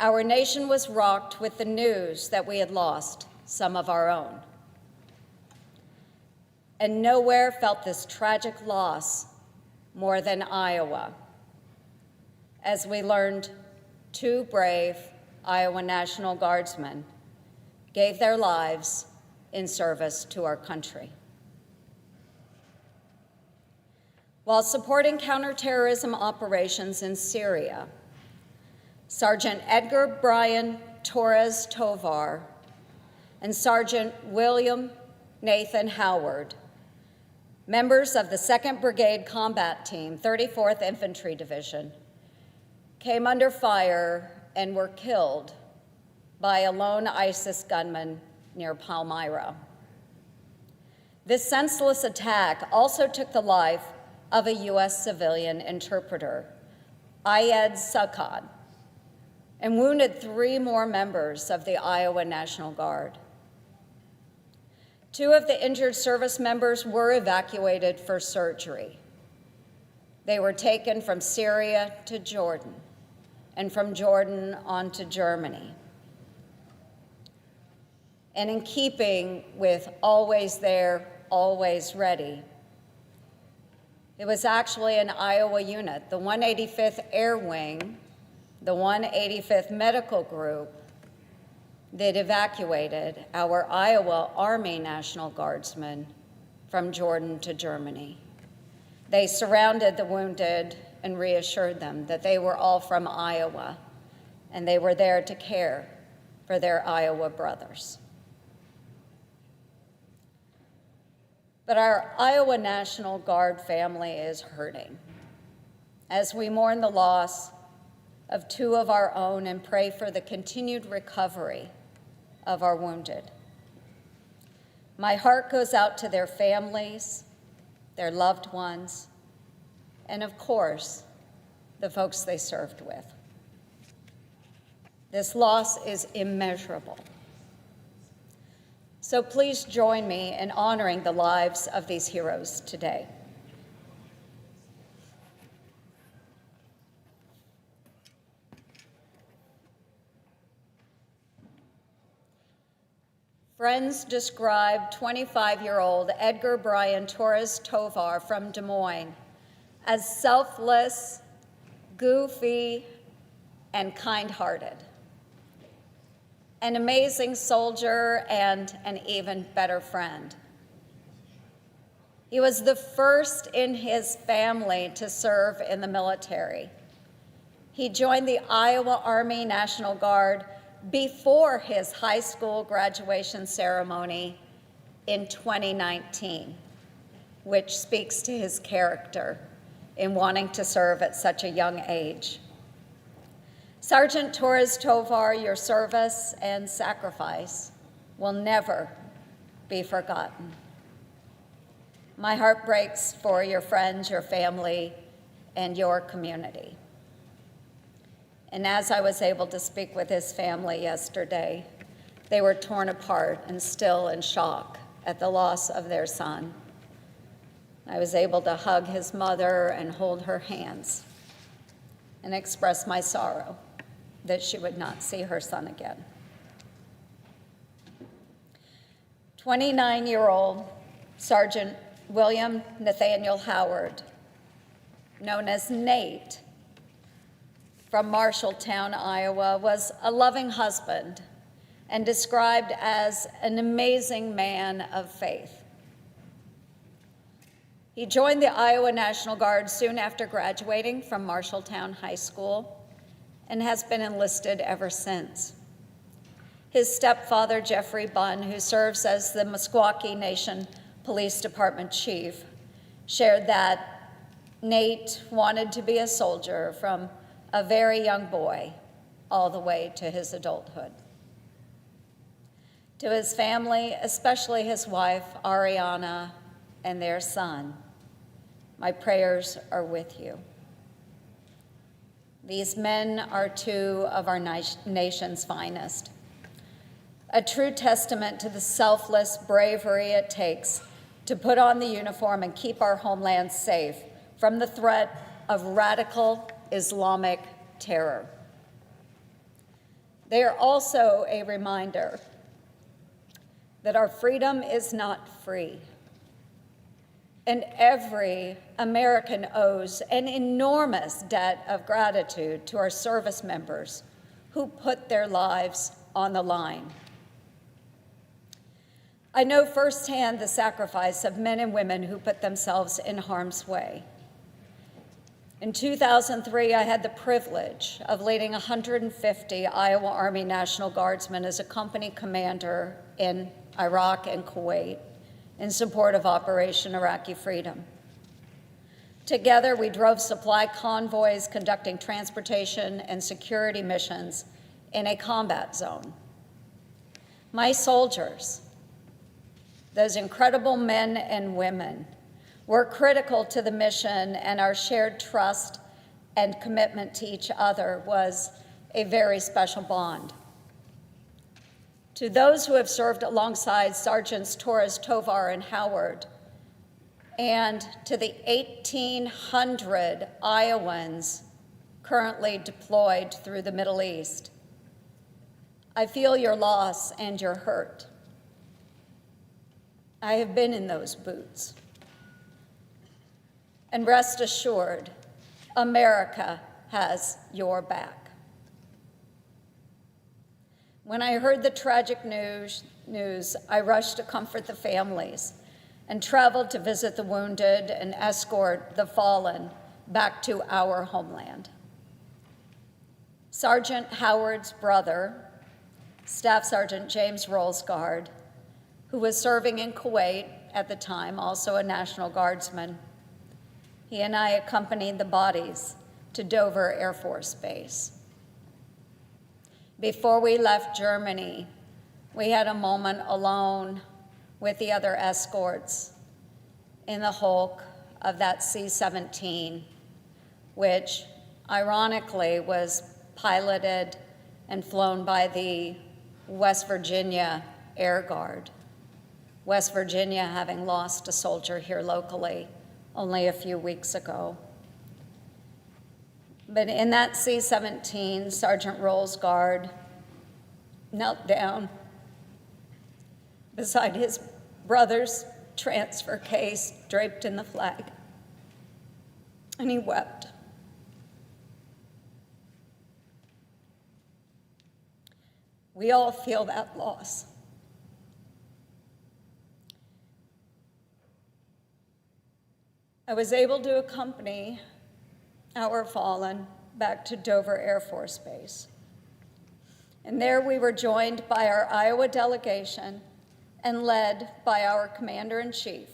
our nation was rocked with the news that we had lost some of our own. And nowhere felt this tragic loss more than Iowa, as we learned 2 brave Iowa National Guardsmen gave their lives in service to our country. While supporting counterterrorism operations in Syria, Sergeant Edgar Brian Torres Tovar and Sergeant William Nathan Howard, members of the 2nd Brigade Combat Team, 34th Infantry Division, came under fire and were killed by a lone ISIS gunman near Palmyra. This senseless attack also took the life of a U.S. civilian interpreter, Ayed Sakad, and wounded 3 more members of the Iowa National Guard. 2 of the injured service members were evacuated for surgery. They were taken from Syria to Jordan, and from Jordan on to Germany. And in keeping with always there, always ready, it was actually an Iowa unit, the 185th Air Wing, the 185th Medical Group, that evacuated our Iowa Army National Guardsmen from Jordan to Germany. They surrounded the wounded and reassured them that they were all from Iowa, and they were there to care for their Iowa brothers. But our Iowa National Guard family is hurting as we mourn the loss of 2 of our own and pray for the continued recovery of our wounded. My heart goes out to their families, their loved ones, and of course, the folks they served with. This loss is immeasurable. So please join me in honoring the lives of these heroes today. Friends described 25-year-old Edgar Brian Torres Tovar from Des Moines as selfless, goofy, and kind-hearted, an amazing soldier and an even better friend. He was the first in his family to serve in the military. He joined the Iowa Army National Guard before his high school graduation ceremony in 2019, which speaks to his character in wanting to serve at such a young age. Sergeant Torres Tovar, your service and sacrifice will never be forgotten. My heart breaks for your friends, your family, and your community. And as I was able to speak with his family yesterday, They were torn apart and still in shock at the loss of their son. I was able to hug his mother and hold her hands and express my sorrow that she would not see her son again. 29-year-old Sergeant William Nathaniel Howard, known as Nate, from Marshalltown, Iowa, was a loving husband and described as an amazing man of faith. He joined the Iowa National Guard soon after graduating from Marshalltown High School and has been enlisted ever since. His stepfather, Jeffrey Bunn, who serves as the Meskwaki Nation Police Department chief, shared that Nate wanted to be a soldier from a very young boy all the way to his adulthood. To his family, especially his wife, Ariana, and their son, my prayers are with you. These men are two of our nation's finest, a true testament to the selfless bravery it takes to put on the uniform and keep our homeland safe from the threat of radical Islamic terror. They are also a reminder that our freedom is not free, and every American owes an enormous debt of gratitude to our service members who put their lives on the line. I know firsthand the sacrifice of men and women who put themselves in harm's way. In 2003, I had the privilege of leading 150 Iowa Army National Guardsmen as a company commander in Iraq and Kuwait in support of Operation Iraqi Freedom. Together, we drove supply convoys conducting transportation and security missions in a combat zone. My soldiers, those incredible men and women, were critical to the mission, and our shared trust and commitment to each other was a very special bond. To those who have served alongside Sergeants Torres, Tovar, and Howard, and to the 1,800 Iowans currently deployed through the Middle East, I feel your loss and your hurt. I have been in those boots. And rest assured, America has your back. When I heard the tragic news, I rushed to comfort the families and traveled to visit the wounded and escort the fallen back to our homeland. Sergeant Howard's brother, Staff Sergeant James Rolsgaard, who was serving in Kuwait at the time, also a National Guardsman, he and I accompanied the bodies to Dover Air Force Base. Before we left Germany, we had a moment alone with the other escorts in the hulk of that C-17, which ironically was piloted and flown by the West Virginia Air Guard. West Virginia having lost a soldier here locally only a few weeks ago. But in that C-17, Sergeant Rolsgaard knelt down beside his brother's transfer case draped in the flag, and he wept. We all feel that loss. I was able to accompany our fallen back to Dover Air Force Base. And there we were joined by our Iowa delegation and led by our commander-in-chief.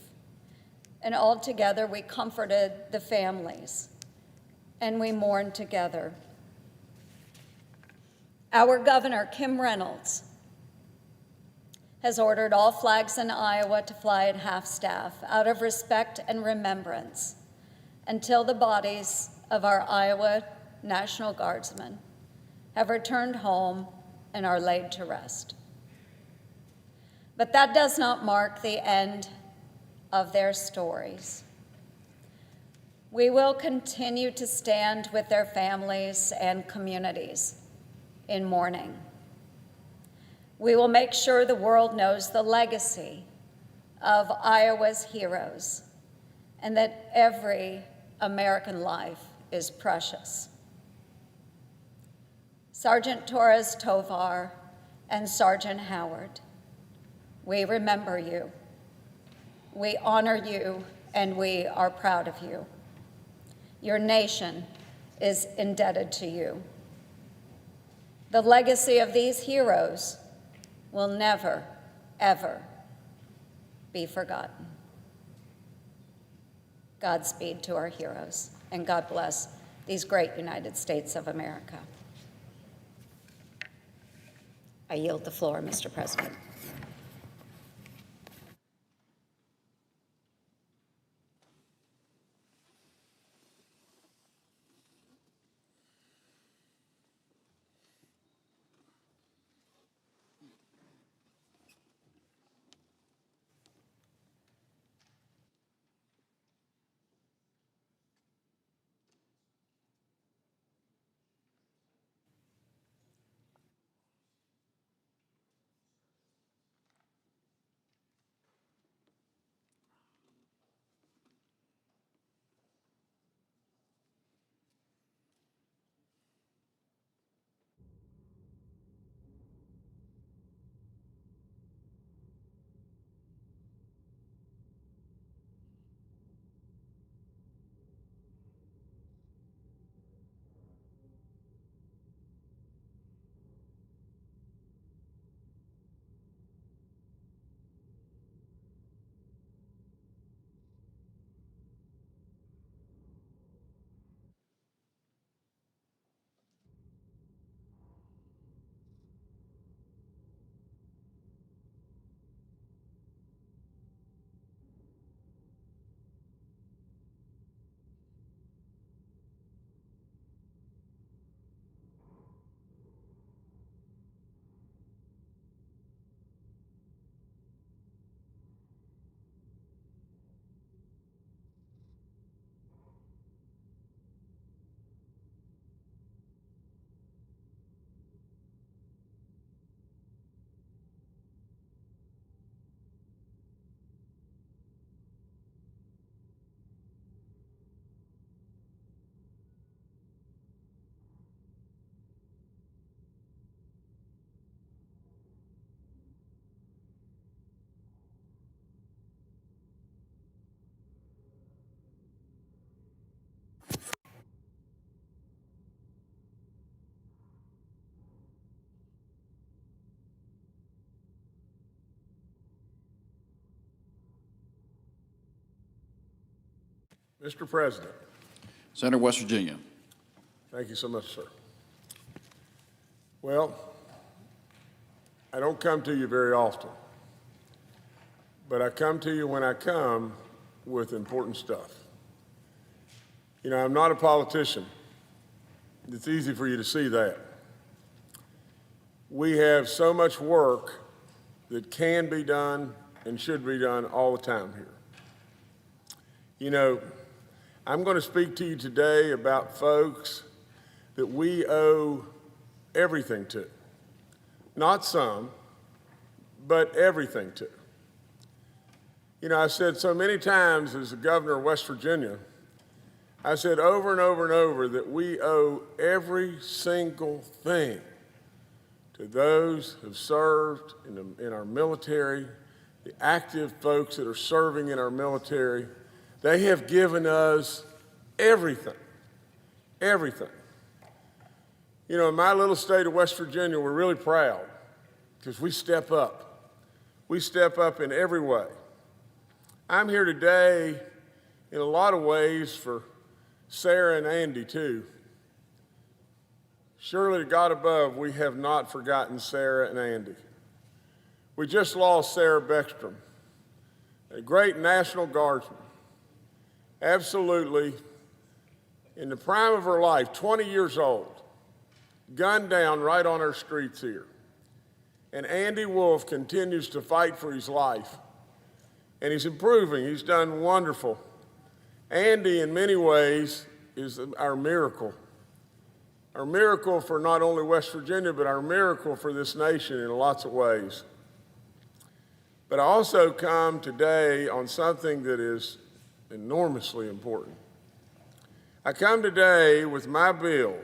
And all together we comforted the families and we mourned together. Our governor, Kim Reynolds, has ordered all flags in Iowa to fly at half-staff out of respect and remembrance until the bodies of our Iowa National Guardsmen have returned home and are laid to rest. But that does not mark the end of their stories. We will continue to stand with their families and communities in mourning. We will make sure the world knows the legacy of Iowa's heroes and that every American life is precious. Sergeant Torres Tovar and Sergeant Howard, we remember you, we honor you, and we are proud of you. Your nation is indebted to you. The legacy of these heroes will never, ever be forgotten. Godspeed to our heroes, and God bless these great United States of America. I yield the floor, Mr. President. Mr. President. Senator, West Virginia. Thank you so much, sir. Well, I don't come to you very often, but I come to you when I come with important stuff. You know, I'm not a politician. It's easy for you to see that. We have so much work that can be done and should be done all the time here. You know, I'm going to speak to you today about folks that we owe everything to. Not some, but everything to. You know, I said so many times as the governor of West Virginia, I said over and over and over that we owe every single thing to those who have served in our military, the active folks that are serving in our military. They have given us everything, everything. You know, in my little state of West Virginia, we're really proud because we step up. We step up in every way. I'm here today in a lot of ways for Sarah and Andy, too. Surely to God above, we have not forgotten Sarah and Andy. We just lost Sarah Beckstrom, a great National Guardsman. Absolutely, in the prime of her life, 20 years old, gunned down right on our streets here. And Andy Wolf continues to fight for his life. And he's improving. He's done wonderful. Andy, in many ways, is our miracle. Our miracle for not only West Virginia, but our miracle for this nation in lots of ways. But I also come today on something that is enormously important. I come today with my bill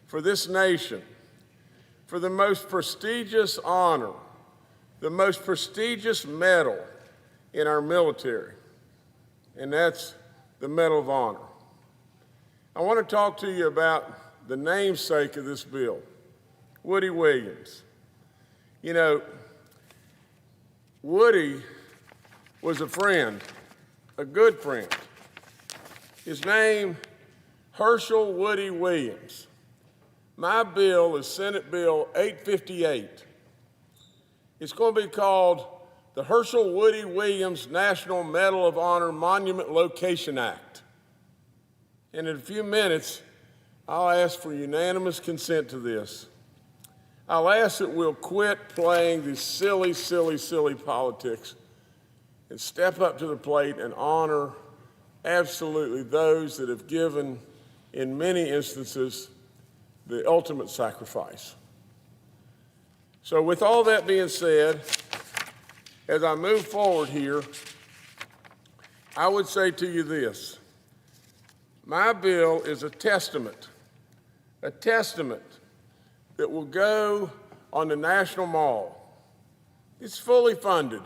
for this nation, for the most prestigious honor, the most prestigious medal in our military, and that's the Medal of Honor. I want to talk to you about the namesake of this bill, Woody Williams. You know, Woody was a friend, a good friend. His name, Herschel Woody Williams. My bill is Senate Bill 858. It's going to be called the Herschel Woody Williams National Medal of Honor Monument Location Act. And in a few minutes, I'll ask for unanimous consent to this. I'll ask that we'll quit playing these silly, silly, silly politics and step up to the plate and honor absolutely those that have given, in many instances, the ultimate sacrifice. So with all that being said, as I move forward here, I would say to you this. My bill is a testament that will go on the National Mall. It's fully funded.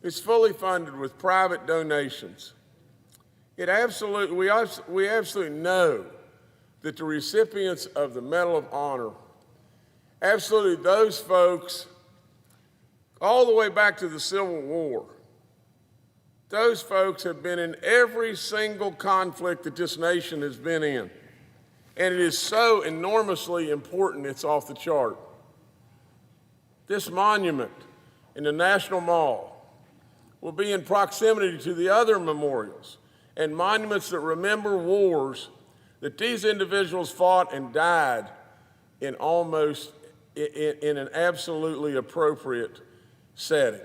It's fully funded with private donations. We absolutely know that the recipients of the Medal of Honor, absolutely those folks, all the way back to the Civil War, those folks have been in every single conflict that this nation has been in. And it is so enormously important, it's off the chart. This monument in the National Mall will be in proximity to the other memorials and monuments that remember wars that these individuals fought and died in in an absolutely appropriate setting.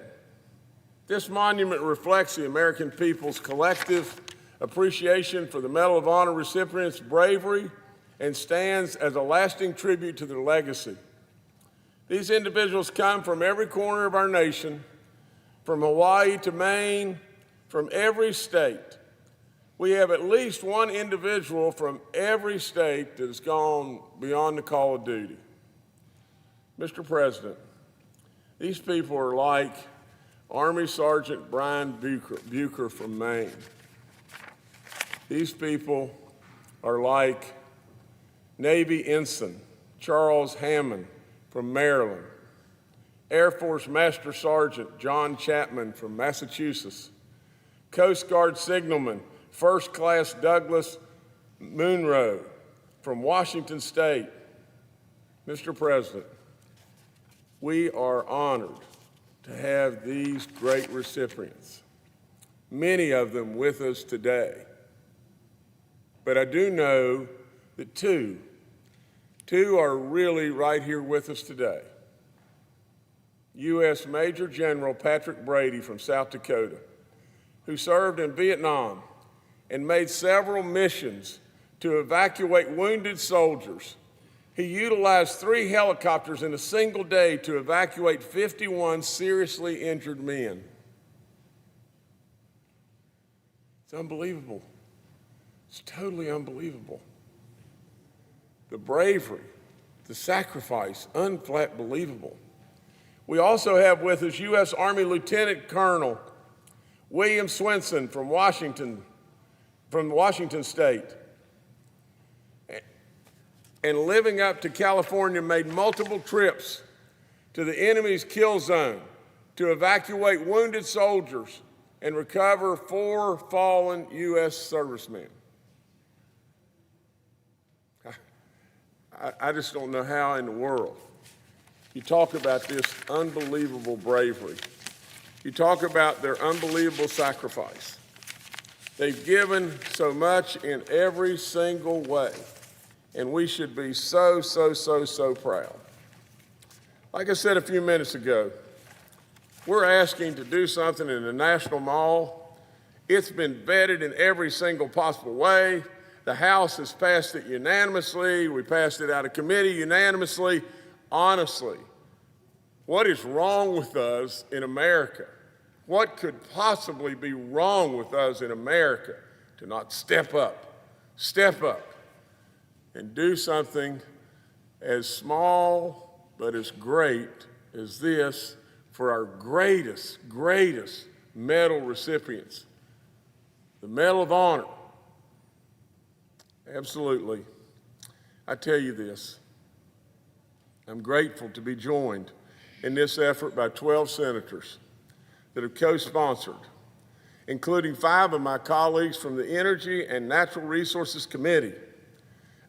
This monument reflects the American people's collective appreciation for the Medal of Honor recipients' bravery and stands as a lasting tribute to their legacy. These individuals come from every corner of our nation, from Hawaii to Maine, from every state. We have at least one individual from every state that has gone beyond the call of duty. Mr. President, these people are like Army Sergeant Brian Bucher from Maine. These people are like Navy Ensign Charles Hammond from Maryland, Air Force Master Sergeant John Chapman from Massachusetts, Coast Guard Signalman First Class Douglas Munro from Washington State. Mr. President, we are honored to have these great recipients, many of them with us today. But I do know that two are really right here with us today. U.S. Major General Patrick Brady from South Dakota, who served in Vietnam and made several missions to evacuate wounded soldiers. He utilized 3 helicopters in a single day to evacuate 51 seriously injured men. It's unbelievable. It's totally unbelievable. The bravery, the sacrifice, unflat believable. We also have with us U.S. Army Lieutenant Colonel William Swenson from Washington State. And living up to California, made multiple trips to the enemy's kill zone to evacuate wounded soldiers and recover 4 fallen U.S. servicemen. I just don't know how in the world. You talk about this unbelievable bravery. You talk about their unbelievable sacrifice. They've given so much in every single way, and we should be so, so, so, so proud. Like I said a few minutes ago, we're asking to do something in the National Mall. It's been vetted in every single possible way. The House has passed it unanimously. We passed it out of committee unanimously. Honestly, what is wrong with us in America? What could possibly be wrong with us in America to not step up, and do something as small but as great as this for our greatest medal recipients? The Medal of Honor. Absolutely. I tell you this, I'm grateful to be joined in this effort by 12 senators that have co-sponsored, including 5 of my colleagues from the Energy and Natural Resources Committee.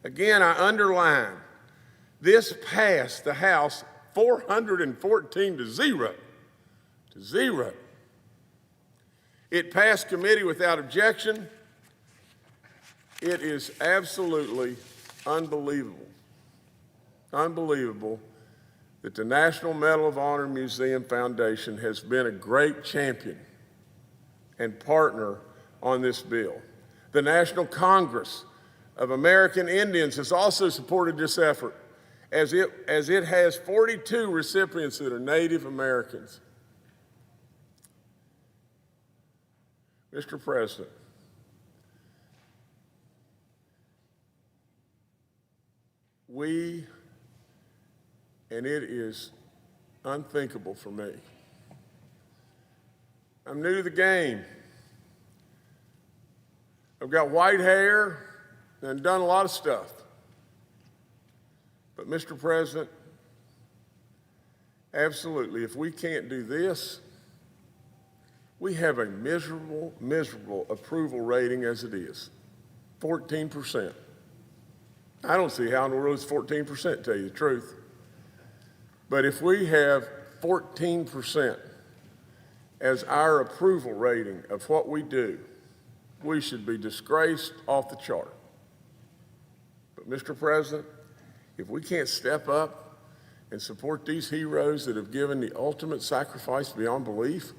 Again, I underline, this passed the House 414 to 0. It passed committee without objection. It is absolutely unbelievable that the National Medal of Honor Museum Foundation has been a great champion and partner on this bill. The National Congress of American Indians has also supported this effort, as it has 42 recipients that are Native Americans. Mr. President, and it is unthinkable for me. I'm new to the game. I've got white hair and done a lot of stuff. But Mr. President, absolutely, if we can't do this, we have a miserable approval rating as it is, 14%. I don't see how in the world it's 14%, to tell you the truth. But if we have 14% as our approval rating of what we do, we should be disgraced off the chart. But Mr. President, if we can't step up and support these heroes that have given the ultimate sacrifice beyond belief,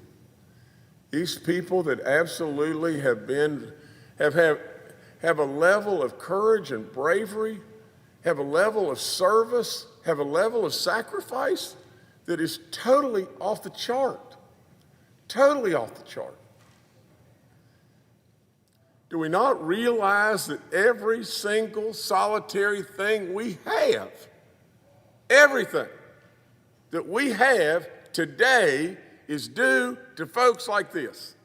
these people that absolutely have a level of courage and bravery, have a level of service, have a level of sacrifice that is totally off the chart. Totally off the chart. Do we not realize that every single solitary thing we have, everything that we have today is due to folks like this?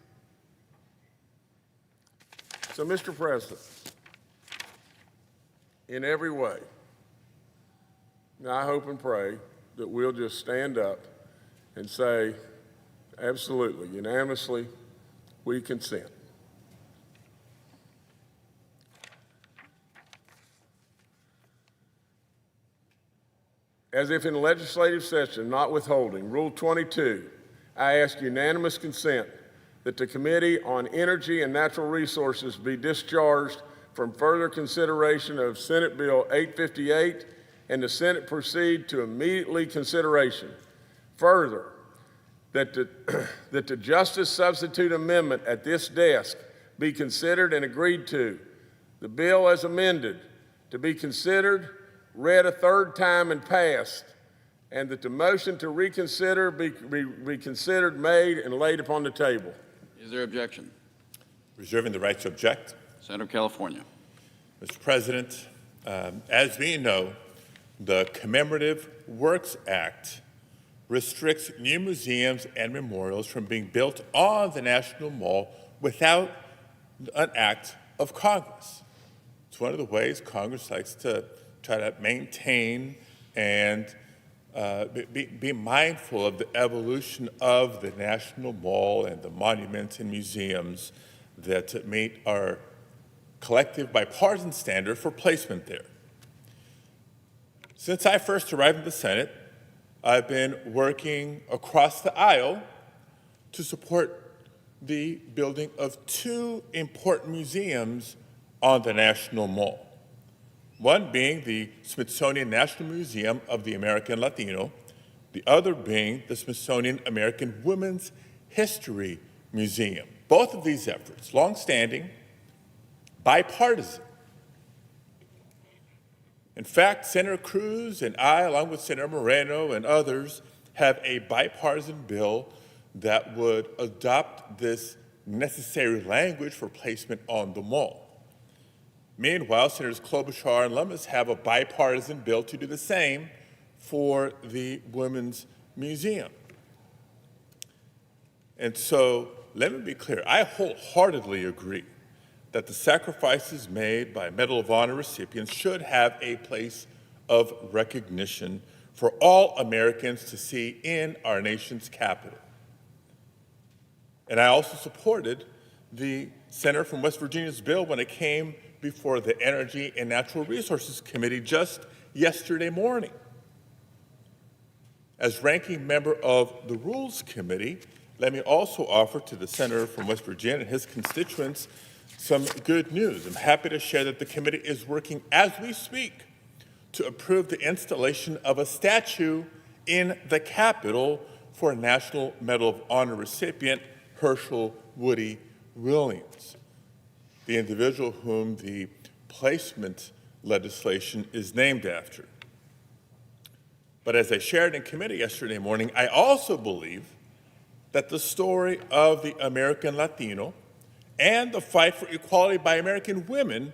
So, Mr. President, in every way, I hope and pray that we'll just stand up and say, absolutely, unanimously, we consent. As if in legislative session, not withholding, Rule 22, I ask unanimous consent that the Committee on Energy and Natural Resources be discharged from further consideration of Senate Bill 858 and the Senate proceed to immediately consideration. Further, that the Justice Substitute Amendment at this desk be considered and agreed to. The bill as amended to be considered, read a third time and passed, and that the motion to reconsider be considered, made, and laid upon the table. Is there objection? Reserving the right to object. Senator of California. Mr. President, as we know, the Commemorative Works Act restricts new museums and memorials from being built on the National Mall without an act of Congress. It's one of the ways Congress likes to try to maintain and be mindful of the evolution of the National Mall and the monuments and museums that meet our collective bipartisan standard for placement there. Since I first arrived in the Senate, I've been working across the aisle to support the building of 2 important museums on the National Mall. One being the Smithsonian National Museum of the American Latino, the other being the Smithsonian American Women's History Museum. Both of these efforts, longstanding, bipartisan. In fact, Senator Cruz and I, along with Senator Moreno and others, have a bipartisan bill that would adopt this necessary language for placement on the mall. Meanwhile, Senators Klobuchar and Lummis have a bipartisan bill to do the same for the Women's Museum. And so, let me be clear, I wholeheartedly agree that the sacrifices made by Medal of Honor recipients should have a place of recognition for all Americans to see in our nation's capital. And I also supported the senator from West Virginia's bill when it came before the Energy and Natural Resources Committee just yesterday morning. As ranking member of the Rules Committee, let me also offer to the senator from West Virginia and his constituents some good news. I'm happy to share that the committee is working as we speak to approve the installation of a statue in the Capitol for National Medal of Honor recipient Herschel Woody Williams, the individual whom the placement legislation is named after. But as I shared in committee yesterday morning, I also believe that the story of the American Latino and the fight for equality by American women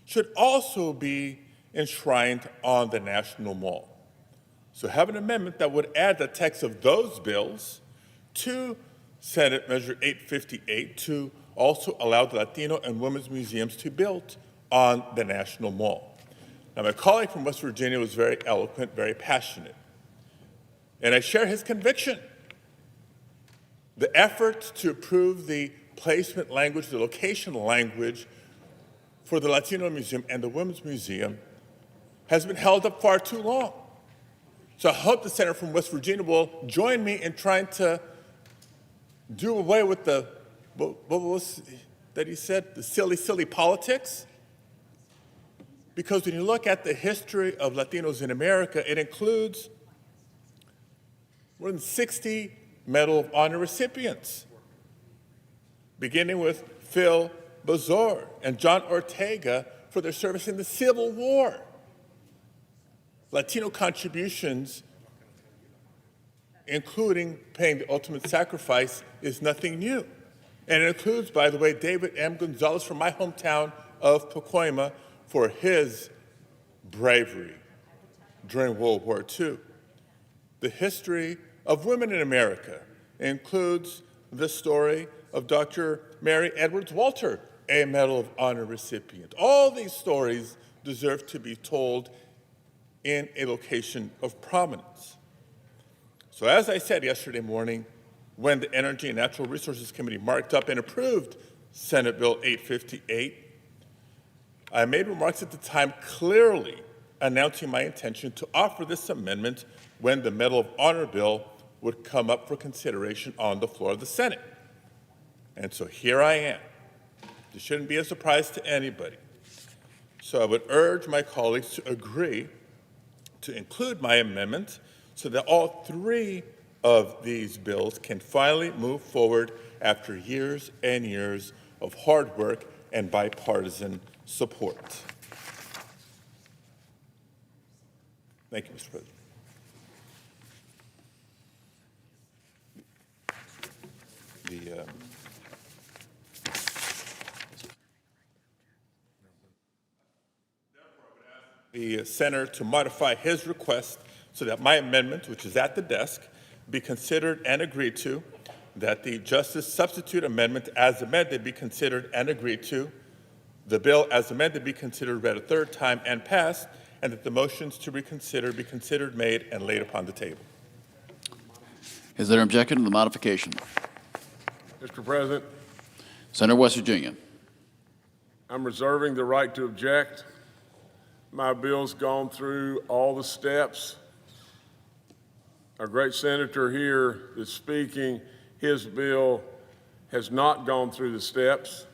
should also be enshrined on the National Mall. So have an amendment that would add the text of those bills to Senate Measure 858 to also allow the Latino and women's museums to build on the National Mall. Now, my colleague from West Virginia was very eloquent, very passionate, and I share his conviction. The effort to approve the placement language, the location language for the Latino Museum and the Women's Museum has been held up far too long. So I hope the senator from West Virginia will join me in trying to do away with the, what was that he said, the silly politics. Because when you look at the history of Latinos in America, it includes more than 60 Medal of Honor recipients, beginning with Phil Bazor and John Ortega for their service in the Civil War. Latino contributions, including paying the ultimate sacrifice, is nothing new. And it includes, by the way, David M. Gonzalez from my hometown of Pacoima for his bravery during World War II. The history of women in America includes the story of Dr. Mary Edwards Walter, a Medal of Honor recipient. All these stories deserve to be told in a location of prominence. So as I said yesterday morning, when the Energy and Natural Resources Committee marked up and approved Senate Bill 858, I made remarks at the time clearly announcing my intention to offer this amendment when the Medal of Honor bill would come up for consideration on the floor of the Senate. And so here I am. This shouldn't be a surprise to anybody. So I would urge my colleagues to agree to include my amendment so that all three of these bills can finally move forward after years and years of hard work and bipartisan support. Thank you, Mr. President. The senator to modify his request so that my amendment, which is at the desk, be considered and agreed to, that the Justice Substitute Amendment as amended be considered and agreed to, the bill as amended be considered read a third time and passed, and that the motions to reconsider be considered, made, and laid upon the table. Is there an objection to the modification? Mr. President, Senator West Virginia. I'm reserving the right to object. My bill's gone through all the steps. Our great senator here that's speaking, his bill has not gone through the steps,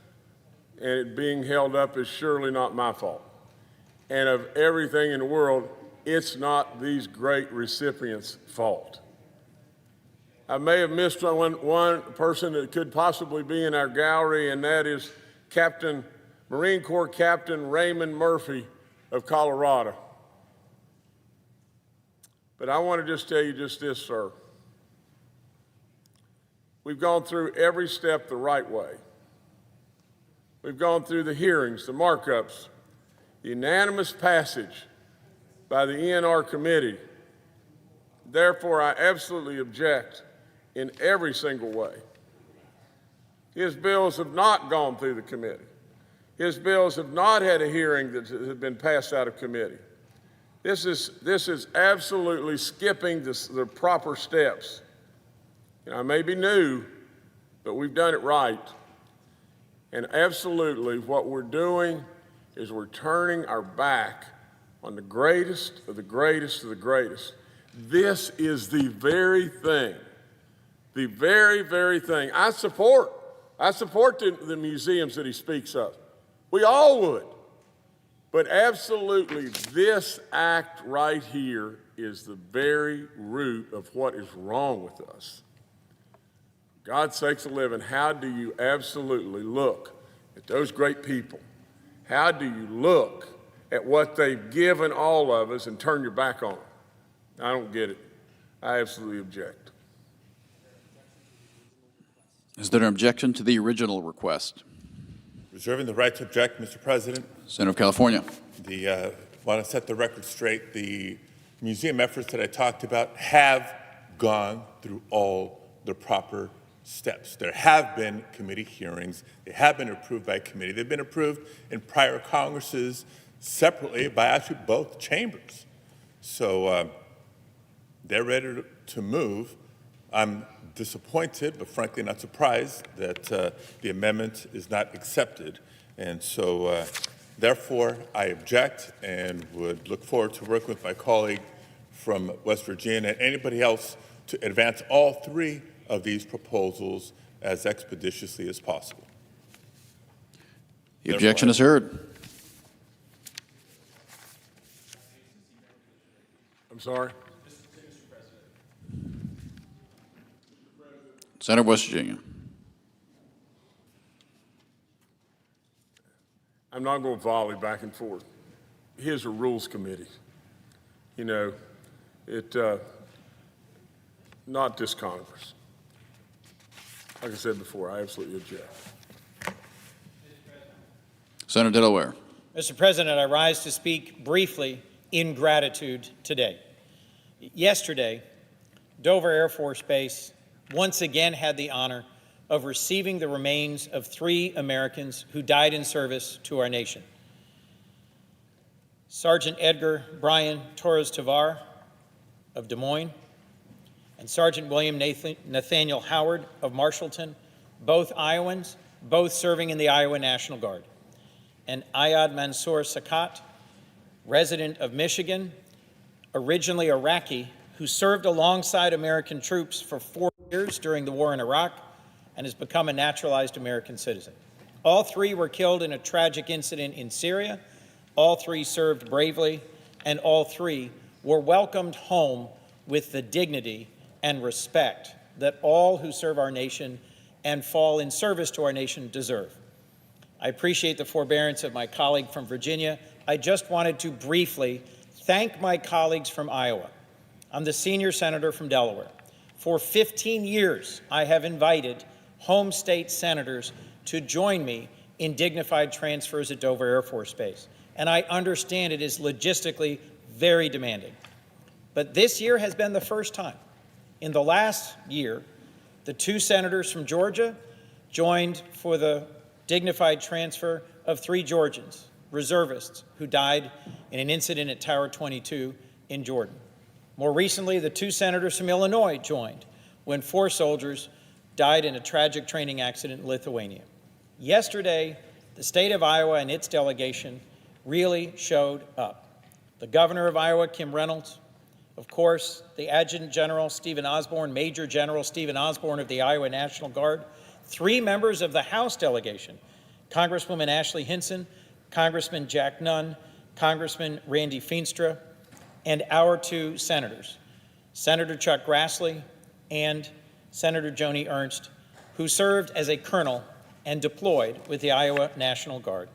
and it being held up is surely not my fault. And of everything in the world, it's not these great recipients' fault. I may have missed one person that could possibly be in our gallery, and that is Marine Corps Captain Raymond Murphy of Colorado. But I want to just tell you just this, sir. We've gone through every step the right way. We've gone through the hearings, the markups, the unanimous passage by the ENR committee. Therefore, I absolutely object in every single way. His bills have not gone through the committee. His bills have not had a hearing that has been passed out of committee. This is absolutely skipping the proper steps. I may be new, but we've done it right. And absolutely what we're doing is we're turning our back on the greatest of the greatest of the greatest. This is the very thing, the very, very thing. I support the museums that he speaks of. We all would. But absolutely, this act right here is the very root of what is wrong with us. God's sakes of living, how do you absolutely look at those great people? How do you look at what they've given all of us and turn your back on them? I don't get it. I absolutely object. Is there an objection to the original request? Reserving the right to object, Mr. President. Senator of California. Want to set the record straight. The museum efforts that I talked about have gone through all the proper steps. There have been committee hearings. They have been approved by committee. They've been approved in prior Congresses separately by actually both chambers. So they're ready to move. I'm disappointed, but frankly not surprised that the amendment is not accepted. And so therefore, I object and would look forward to working with my colleague from West Virginia and anybody else to advance all three of these proposals as expeditiously as possible. The objection is heard. I'm sorry? Senator of West Virginia. I'm not going to volley back and forth. Here's a rules committee. You know, not this Congress. Like I said before, I absolutely object. Senator Delaware. Mr. President, I rise to speak briefly in gratitude today. Yesterday, Dover Air Force Base once again had the honor of receiving the remains of 3 Americans who died in service to our nation. Sergeant Edgar Brian Torres Tovar of Des Moines and Sergeant William Nathaniel Howard of Marshallton, both Iowans, both serving in the Iowa National Guard, and Ayad Mansour Sakat, resident of Michigan, originally Iraqi, who served alongside American troops for 4 years during the war in Iraq and has become a naturalized American citizen. All 3 were killed in a tragic incident in Syria. All 3 served bravely, and all 3 were welcomed home with the dignity and respect that all who serve our nation and fall in service to our nation deserve. I appreciate the forbearance of my colleague from Virginia. I just wanted to briefly thank my colleagues from Iowa. I'm the senior senator from Delaware. For 15 years, I have invited home state senators to join me in dignified transfers at Dover Air Force Base, and I understand it is logistically very demanding. But this year has been the first time. In the last year, the 2 senators from Georgia joined for the dignified transfer of 3 Georgians, reservists, who died in an incident at Tower 22 in Jordan. More recently, the 2 senators from Illinois joined when 4 soldiers died in a tragic training accident in Lithuania. Yesterday, the state of Iowa and its delegation really showed up. The governor of Iowa, Kim Reynolds, of course, the Adjutant General Stephen Osborne, Major General Stephen Osborne of the Iowa National Guard, 3 members of the House delegation, Congresswoman Ashley Hinson, Congressman Jack Nunn, Congressman Randy Feenstra, and our two senators, Senator Chuck Grassley and Senator Joni Ernst, who served as a colonel and deployed with the Iowa National Guard.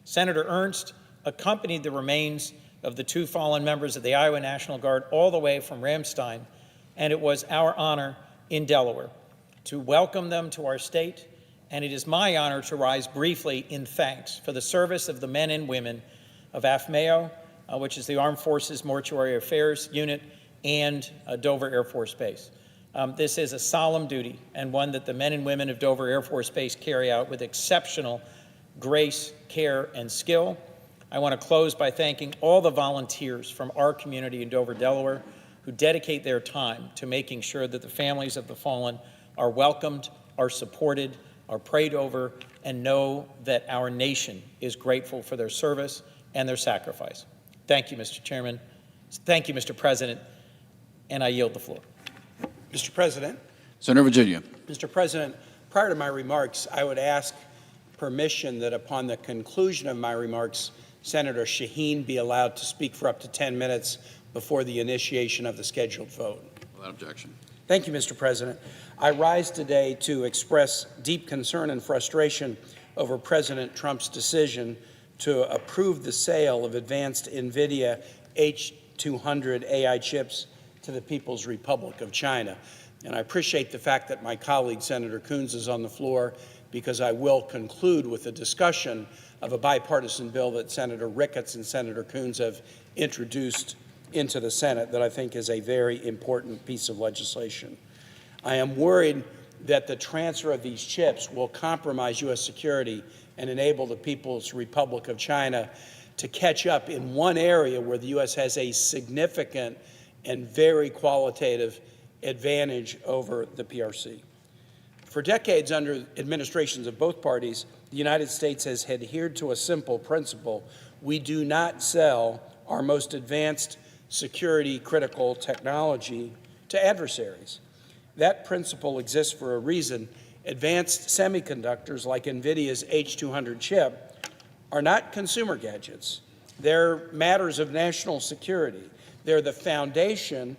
Senator Ernst accompanied the remains of the two fallen members of the Iowa National Guard all the way from Ramstein, and it was our honor in Delaware to welcome them to our state, and it is my honor to rise briefly in thanks for the service of the men and women of AFMAO, which is the Armed Forces Mortuary Affairs Unit, and Dover Air Force Base. This is a solemn duty, and one that the men and women of Dover Air Force Base carry out with exceptional grace, care, and skill. I want to close by thanking all the volunteers from our community in Dover, Delaware, who dedicate their time to making sure that the families of the fallen are welcomed, are supported, are prayed over, and know that our nation is grateful for their service and their sacrifice. Thank you, Mr. Chairman. Thank you, Mr. President, and I yield the floor. Mr. President. Senator Virginia. Mr. President, prior to my remarks, I would ask permission that upon the conclusion of my remarks, Senator Shaheen be allowed to speak for up to 10 minutes before the initiation of the scheduled vote. Without objection. Thank you, Mr. President. I rise today to express deep concern and frustration over President Trump's decision to approve the sale of advanced Nvidia H-200 AI chips to the People's Republic of China. And I appreciate the fact that my colleague, Senator Coons, is on the floor, because I will conclude with a discussion of a bipartisan bill that Senator Ricketts and Senator Coons have introduced into the Senate that I think is a very important piece of legislation. I am worried that the transfer of these chips will compromise U.S. security and enable the People's Republic of China to catch up in one area where the U.S. has a significant and very qualitative advantage over the PRC. For decades, under administrations of both parties, the United States has adhered to a simple principle: we do not sell our most advanced security-critical technology to adversaries. That principle exists for a reason. Advanced semiconductors like Nvidia's H-200 chip are not consumer gadgets. They're matters of national security. They're the foundation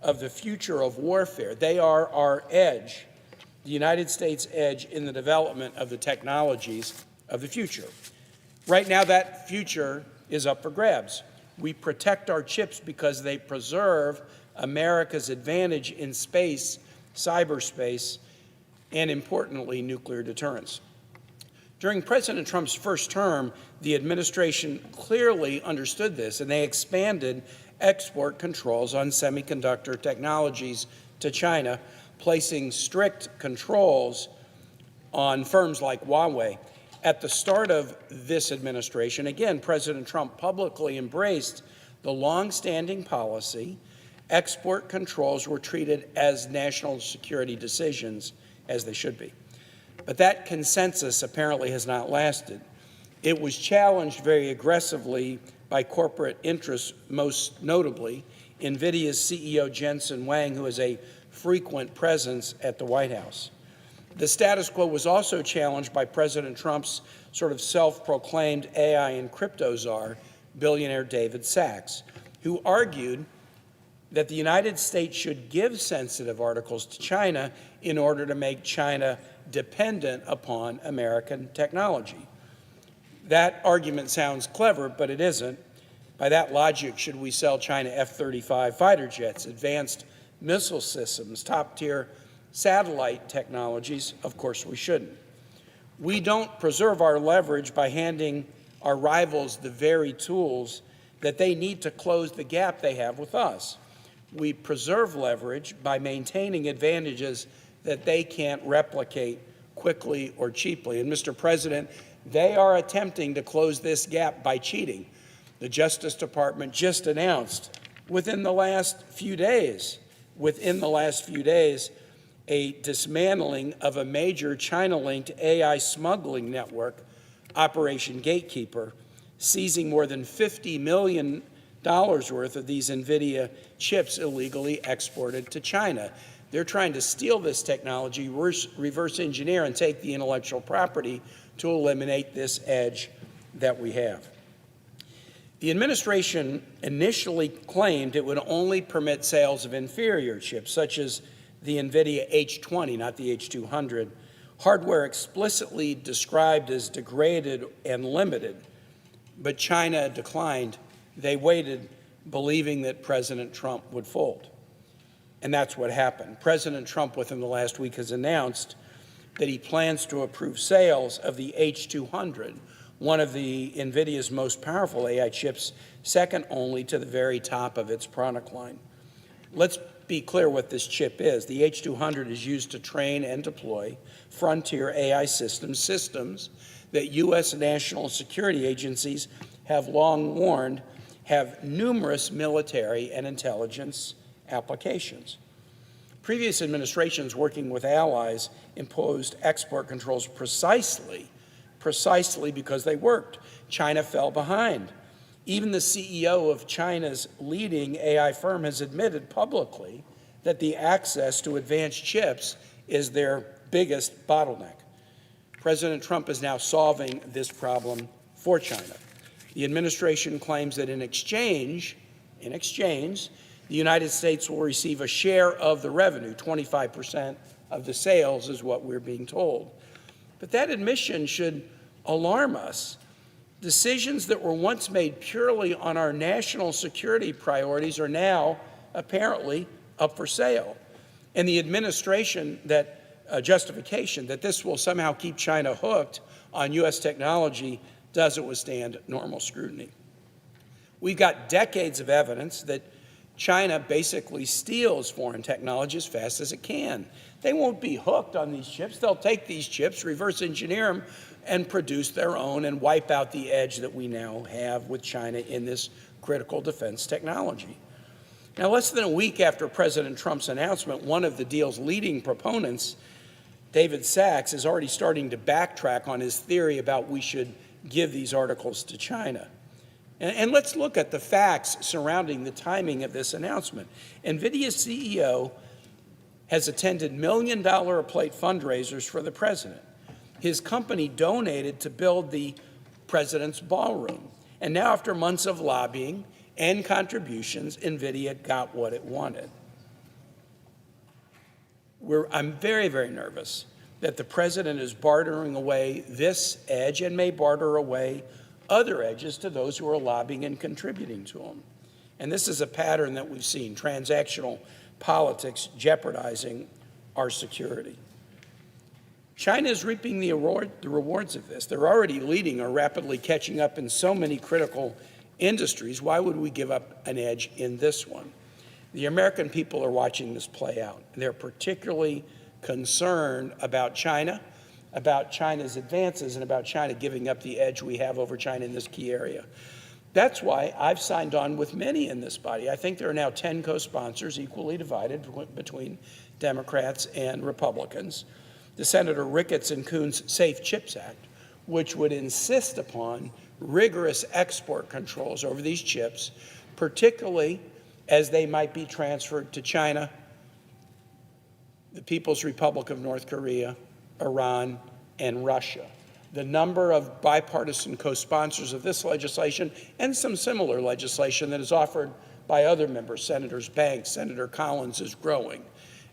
of the future of warfare. They are our edge, the United States' edge in the development of the technologies of the future. Right now, that future is up for grabs. We protect our chips because they preserve America's advantage in space, cyberspace, and importantly, nuclear deterrence. During President Trump's first term, the administration clearly understood this, and they expanded export controls on semiconductor technologies to China, placing strict controls on firms like Huawei. At the start of this administration, again, President Trump publicly embraced the long-standing policy. Export controls were treated as national security decisions, as they should be. But that consensus apparently has not lasted. It was challenged very aggressively by corporate interests, most notably Nvidia's CEO Jensen Huang, who is a frequent presence at the White House. The status quo was also challenged by President Trump's sort of self-proclaimed AI and crypto czar, billionaire David Sachs, who argued that the United States should give sensitive articles to China in order to make China dependent upon American technology. That argument sounds clever, but it isn't. By that logic, should we sell China F-35 fighter jets, advanced missile systems, top-tier satellite technologies? Of course we shouldn't. We don't preserve our leverage by handing our rivals the very tools that they need to close the gap they have with us. We preserve leverage by maintaining advantages that they can't replicate quickly or cheaply. And Mr. President, they are attempting to close this gap by cheating. The Justice Department just announced within the last few days, a dismantling of a major China-linked AI smuggling network, Operation Gatekeeper, seizing more than $50 million worth of these Nvidia chips illegally exported to China. They're trying to steal this technology, reverse engineer, and take the intellectual property to eliminate this edge that we have. The administration initially claimed it would only permit sales of inferior chips, such as the Nvidia H-200, not the H-200, hardware explicitly described as degraded and limited. But China declined. They waited, believing that President Trump would fold. And that's what happened. President Trump, within the last week, has announced that he plans to approve sales of the H-200, one of the NVIDIA's most powerful AI chips, second only to the very top of its product line. Let's be clear what this chip is. The H-200 is used to train and deploy frontier AI systems that U.S. national security agencies have long warned have numerous military and intelligence applications. Previous administrations working with allies imposed export controls precisely because they worked. China fell behind. Even the CEO of China's leading AI firm has admitted publicly that the access to advanced chips is their biggest bottleneck. President Trump is now solving this problem for China. The administration claims that in exchange, the United States will receive a share of the revenue. 25% of the sales is what we're being told. But that admission should alarm us. Decisions that were once made purely on our national security priorities are now apparently up for sale. And the administration justification that this will somehow keep China hooked on U.S. technology doesn't withstand normal scrutiny. We've got decades of evidence that China basically steals foreign technology as fast as it can. They won't be hooked on these chips. They'll take these chips, reverse engineer them, and produce their own and wipe out the edge that we now have with China in this critical defense technology. Now, less than a week after President Trump's announcement, one of the deal's leading proponents, David Sachs, is already starting to backtrack on his theory about we should give these articles to China. And let's look at the facts surrounding the timing of this announcement. NVIDIA's CEO has attended million-dollar-a-plate fundraisers for the president. His company donated to build the president's ballroom. And now, after months of lobbying and contributions, NVIDIA got what it wanted. I'm very, very nervous that the president is bartering away this edge and may barter away other edges to those who are lobbying and contributing to him. And this is a pattern that we've seen, transactional politics jeopardizing our security. China is reaping the rewards of this. They're already leading or rapidly catching up in so many critical industries. Why would we give up an edge in this one? The American people are watching this play out. They're particularly concerned about China, about China's advances, and about China giving up the edge we have over China in this key area. That's why I've signed on with many in this body. I think there are now 10 co-sponsors, equally divided between Democrats and Republicans. The Senator Ricketts and Coons Safe Chips Act, which would insist upon rigorous export controls over these chips, particularly as they might be transferred to China, the People's Republic of North Korea, Iran, and Russia. The number of bipartisan co-sponsors of this legislation and some similar legislation that is offered by other members, Senators Banks, Senator Collins, is growing.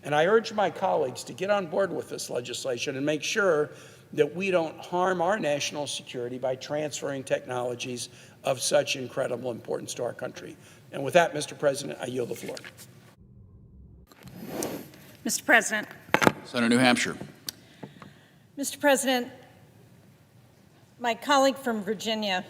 And I urge my colleagues to get on board with this legislation and make sure that we don't harm our national security by transferring technologies of such incredible importance to our country. And with that, Mr. President, I yield the floor. Mr. President. Senator New Hampshire. Mr. President, my colleague from Virginia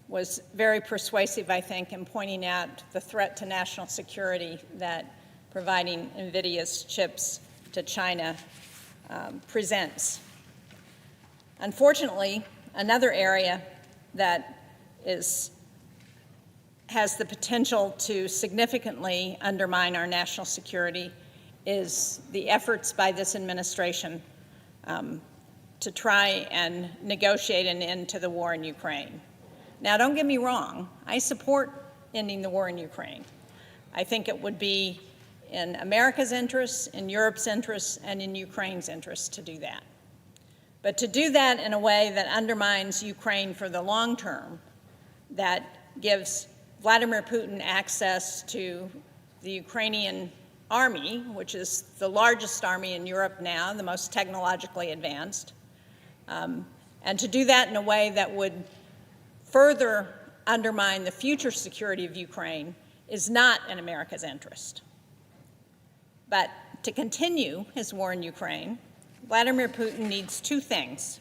was very persuasive, I think, in pointing out the threat to national security that providing NVIDIA's chips to China presents. Unfortunately, another area that has the potential to significantly undermine our national security is the efforts by this administration to try and negotiate an end to the war in Ukraine. Now, don't get me wrong, I support ending the war in Ukraine. I think it would be in America's interests, in Europe's interests, and in Ukraine's interests to do that. But to do that in a way that undermines Ukraine for the long term, that gives Vladimir Putin access to the Ukrainian army, which is the largest army in Europe now, the most technologically advanced, and to do that in a way that would further undermine the future security of Ukraine is not in America's interest. But to continue his war in Ukraine, Vladimir Putin needs two things.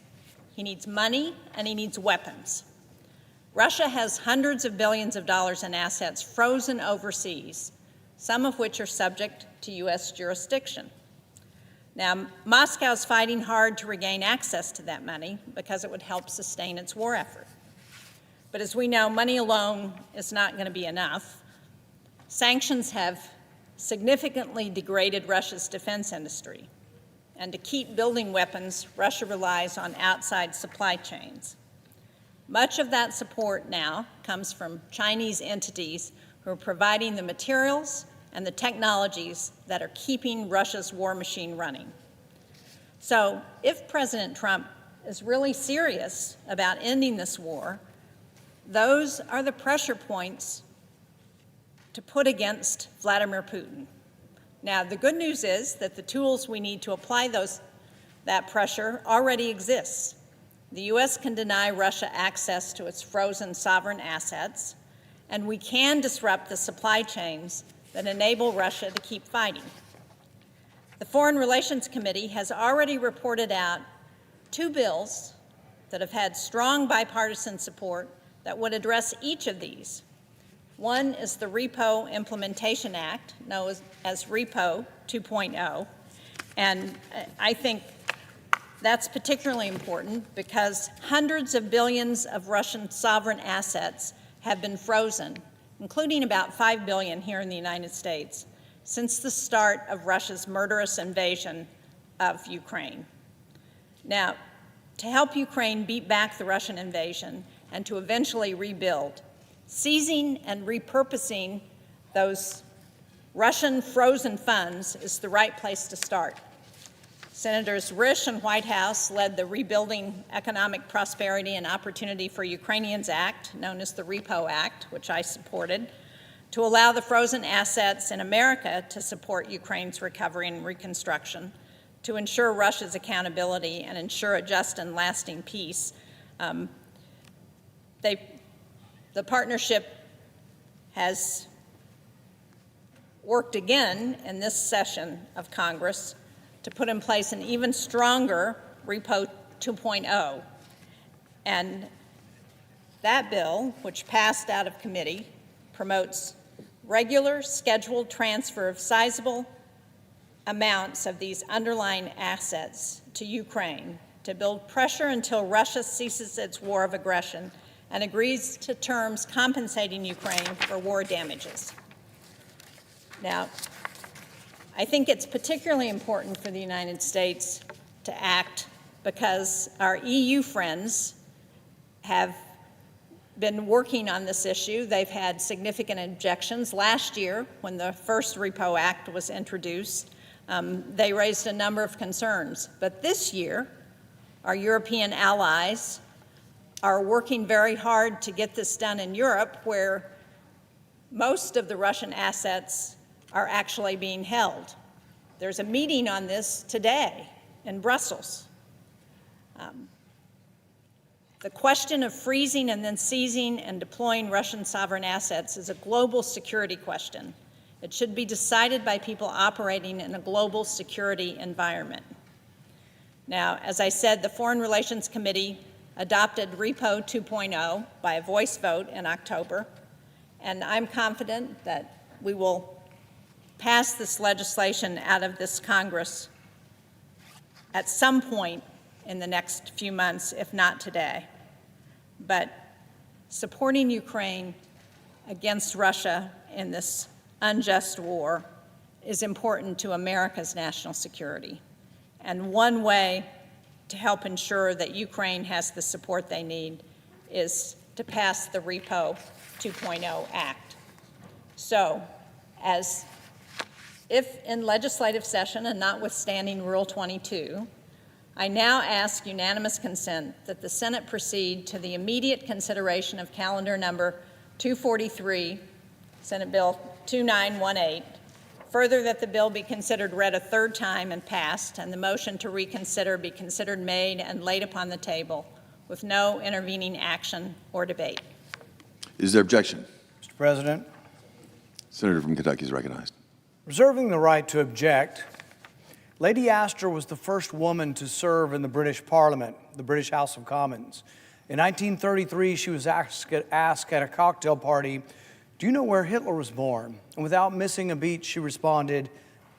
He needs money and he needs weapons. Russia has hundreds of billions of dollars in assets frozen overseas, some of which are subject to U.S. jurisdiction. Now, Moscow's fighting hard to regain access to that money because it would help sustain its war effort. But as we know, money alone is not going to be enough. Sanctions have significantly degraded Russia's defense industry. And to keep building weapons, Russia relies on outside supply chains. Much of that support now comes from Chinese entities who are providing the materials and the technologies that are keeping Russia's war machine running. So if President Trump is really serious about ending this war, those are the pressure points to put against Vladimir Putin. Now, the good news is that the tools we need to apply that pressure already exists. The U.S. can deny Russia access to its frozen sovereign assets, and we can disrupt the supply chains that enable Russia to keep fighting. The Foreign Relations Committee has already reported out 2 bills that have had strong bipartisan support that would address each of these. One is the Repo Implementation Act, known as Repo 2.0, and I think that's particularly important because hundreds of billions of Russian sovereign assets have been frozen, including about $5 billion here in the United States, since the start of Russia's murderous invasion of Ukraine. Now, to help Ukraine beat back the Russian invasion and to eventually rebuild, seizing and repurposing those Russian frozen funds is the right place to start. Senators Risch and Whitehouse led the Rebuilding Economic Prosperity and Opportunity for Ukrainians Act, known as the Repo Act, which I supported, to allow the frozen assets in America to support Ukraine's recovery and reconstruction, to ensure Russia's accountability and ensure a just and lasting peace. The partnership has worked again in this session of Congress to put in place an even stronger Repo 2.0. And that bill, which passed out of committee, promotes regular scheduled transfer of sizable amounts of these underlying assets to Ukraine to build pressure until Russia ceases its war of aggression and agrees to terms compensating Ukraine for war damages. Now, I think it's particularly important for the United States to act because our EU friends have been working on this issue. They've had significant objections. Last year, when the first Repo Act was introduced, they raised a number of concerns. But this year, our European allies are working very hard to get this done in Europe, where most of the Russian assets are actually being held. There's a meeting on this today in Brussels. The question of freezing and then seizing and deploying Russian sovereign assets is a global security question. It should be decided by people operating in a global security environment. Now, as I said, the Foreign Relations Committee adopted Repo 2.0 by a voice vote in October, and I'm confident that we will pass this legislation out of this Congress at some point in the next few months, if not today. But supporting Ukraine against Russia in this unjust war is important to America's national security. And one way to help ensure that Ukraine has the support they need is to pass the Repo 2.0 Act. So, if in legislative session and notwithstanding Rule 22, I now ask unanimous consent that the Senate proceed to the immediate consideration of calendar number 243, Senate Bill 2918. Further, that the bill be considered read a third time and passed, and the motion to reconsider be considered made and laid upon the table with no intervening action or debate. Is there objection? Mr. President, Senator from Kentucky is recognized. reserving the right to object, Lady Astor was the first woman to serve in the British Parliament, the British House of Commons. In 1933, she was asked at a cocktail party, "Do you know where Hitler was born?" And without missing a beat, she responded,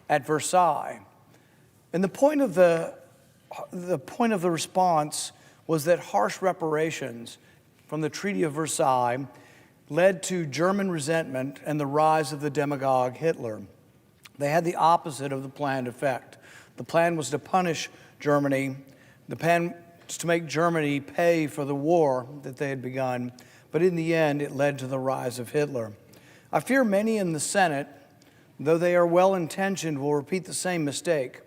"At Versailles." And the point of the response was that harsh reparations from the Treaty of Versailles led to German resentment and the rise of the demagogue Hitler. They had the opposite of the planned effect. The plan was to punish Germany. The plan was to make Germany pay for the war that they had begun. But in the end, it led to the rise of Hitler. I fear many in the Senate, though they are well-intentioned, will repeat the same mistake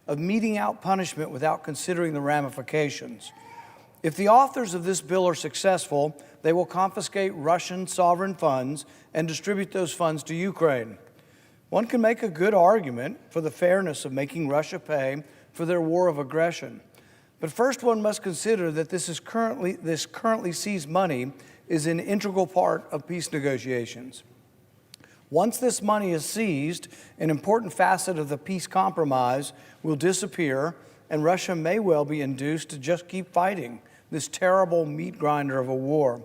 of meting out punishment without considering the ramifications. If the authors of this bill are successful, they will confiscate Russian sovereign funds and distribute those funds to Ukraine. One can make a good argument for the fairness of making Russia pay for their war of aggression. But first, one must consider that this currently seized money is an integral part of peace negotiations. Once this money is seized, an important facet of the peace compromise will disappear, and Russia may well be induced to just keep fighting this terrible meat grinder of a war.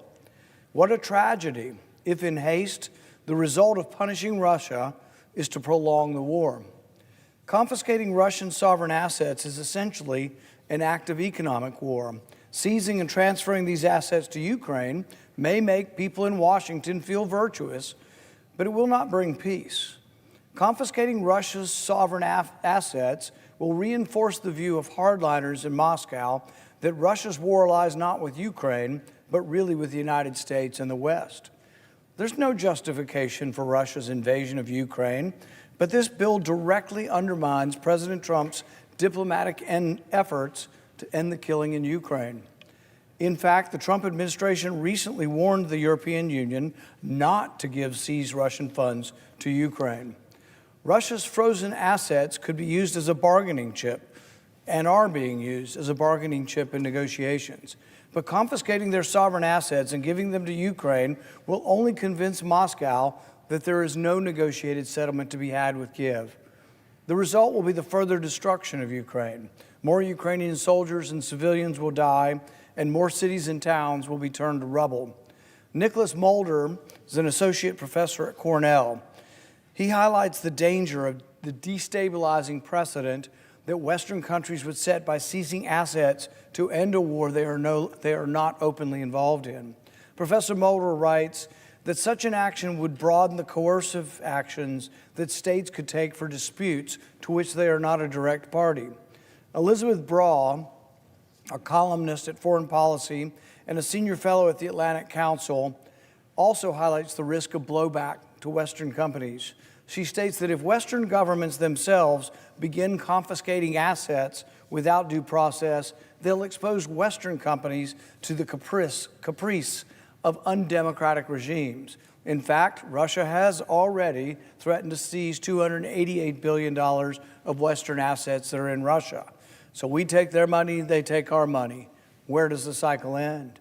What a tragedy if, in haste, the result of punishing Russia is to prolong the war. Confiscating Russian sovereign assets is essentially an act of economic war. Seizing and transferring these assets to Ukraine may make people in Washington feel virtuous, but it will not bring peace. Confiscating Russia's sovereign assets will reinforce the view of hardliners in Moscow that Russia's war lies not with Ukraine, but really with the United States and the West. There's no justification for Russia's invasion of Ukraine, but this bill directly undermines President Trump's diplomatic efforts to end the killing in Ukraine. In fact, the Trump administration recently warned the European Union not to give seized Russian funds to Ukraine. Russia's frozen assets could be used as a bargaining chip and are being used as a bargaining chip in negotiations. But confiscating their sovereign assets and giving them to Ukraine will only convince Moscow that there is no negotiated settlement to be had with Kiev. The result will be the further destruction of Ukraine. More Ukrainian soldiers and civilians will die, and more cities and towns will be turned to rubble. Nicholas Mulder is an associate professor at Cornell. He highlights the danger of the destabilizing precedent that Western countries would set by seizing assets to end a war they are not openly involved in. Professor Mulder writes that such an action would broaden the coercive actions that states could take for disputes to which they are not a direct party. Elizabeth Braw, a columnist at Foreign Policy and a senior fellow at the Atlantic Council, also highlights the risk of blowback to Western companies. She states that if Western governments themselves begin confiscating assets without due process, they'll expose Western companies to the caprice of undemocratic regimes. In fact, Russia has already threatened to seize $288 billion of Western assets that are in Russia. So we take their money, they take our money. Where does the cycle end?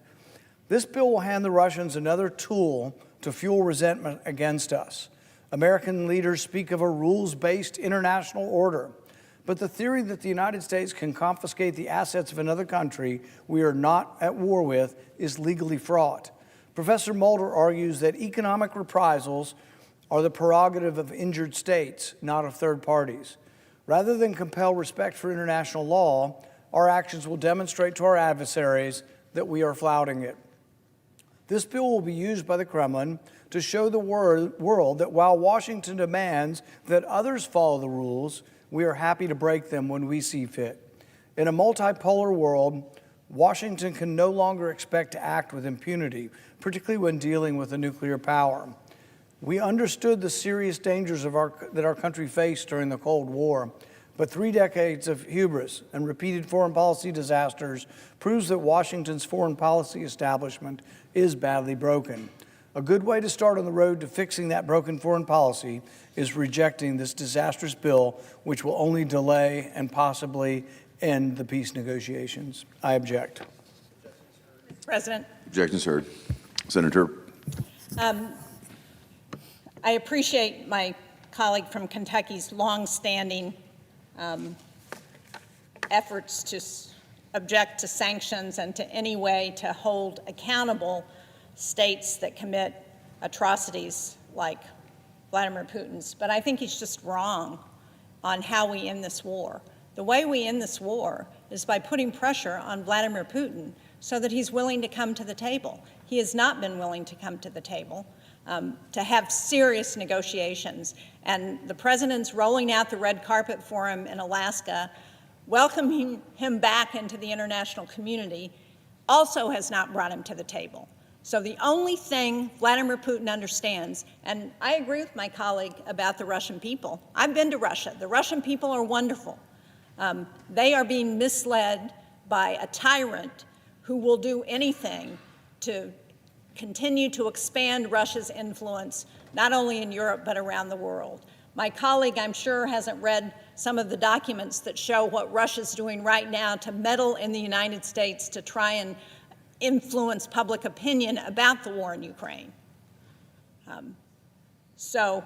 This bill will hand the Russians another tool to fuel resentment against us. American leaders speak of a rules-based international order, but the theory that the United States can confiscate the assets of another country we are not at war with is legally fraught. Professor Mulder argues that economic reprisals are the prerogative of injured states, not of third parties. Rather than compel respect for international law, our actions will demonstrate to our adversaries that we are flouting it. This bill will be used by the Kremlin to show the world that while Washington demands that others follow the rules, we are happy to break them when we see fit. In a multipolar world, Washington can no longer expect to act with impunity, particularly when dealing with a nuclear power. We understood the serious dangers that our country faced during the Cold War, but 3 decades of hubris and repeated foreign policy disasters proves that Washington's foreign policy establishment is badly broken. A good way to start on the road to fixing that broken foreign policy is rejecting this disastrous bill, which will only delay and possibly end the peace negotiations. I object. President. Objections heard. Senator. I appreciate my colleague from Kentucky's longstanding efforts to object to sanctions and to any way to hold accountable states that commit atrocities like Vladimir Putin's. But I think he's just wrong on how we end this war. The way we end this war is by putting pressure on Vladimir Putin so that he's willing to come to the table. He has not been willing to come to the table to have serious negotiations. And the president's rolling out the red carpet for him in Alaska, welcoming him back into the international community, also has not brought him to the table. So the only thing Vladimir Putin understands, and I agree with my colleague about the Russian people. I've been to Russia. The Russian people are wonderful. They are being misled by a tyrant who will do anything to continue to expand Russia's influence, not only in Europe, but around the world. My colleague, I'm sure, hasn't read some of the documents that show what Russia's doing right now to meddle in the United States to try and influence public opinion about the war in Ukraine. So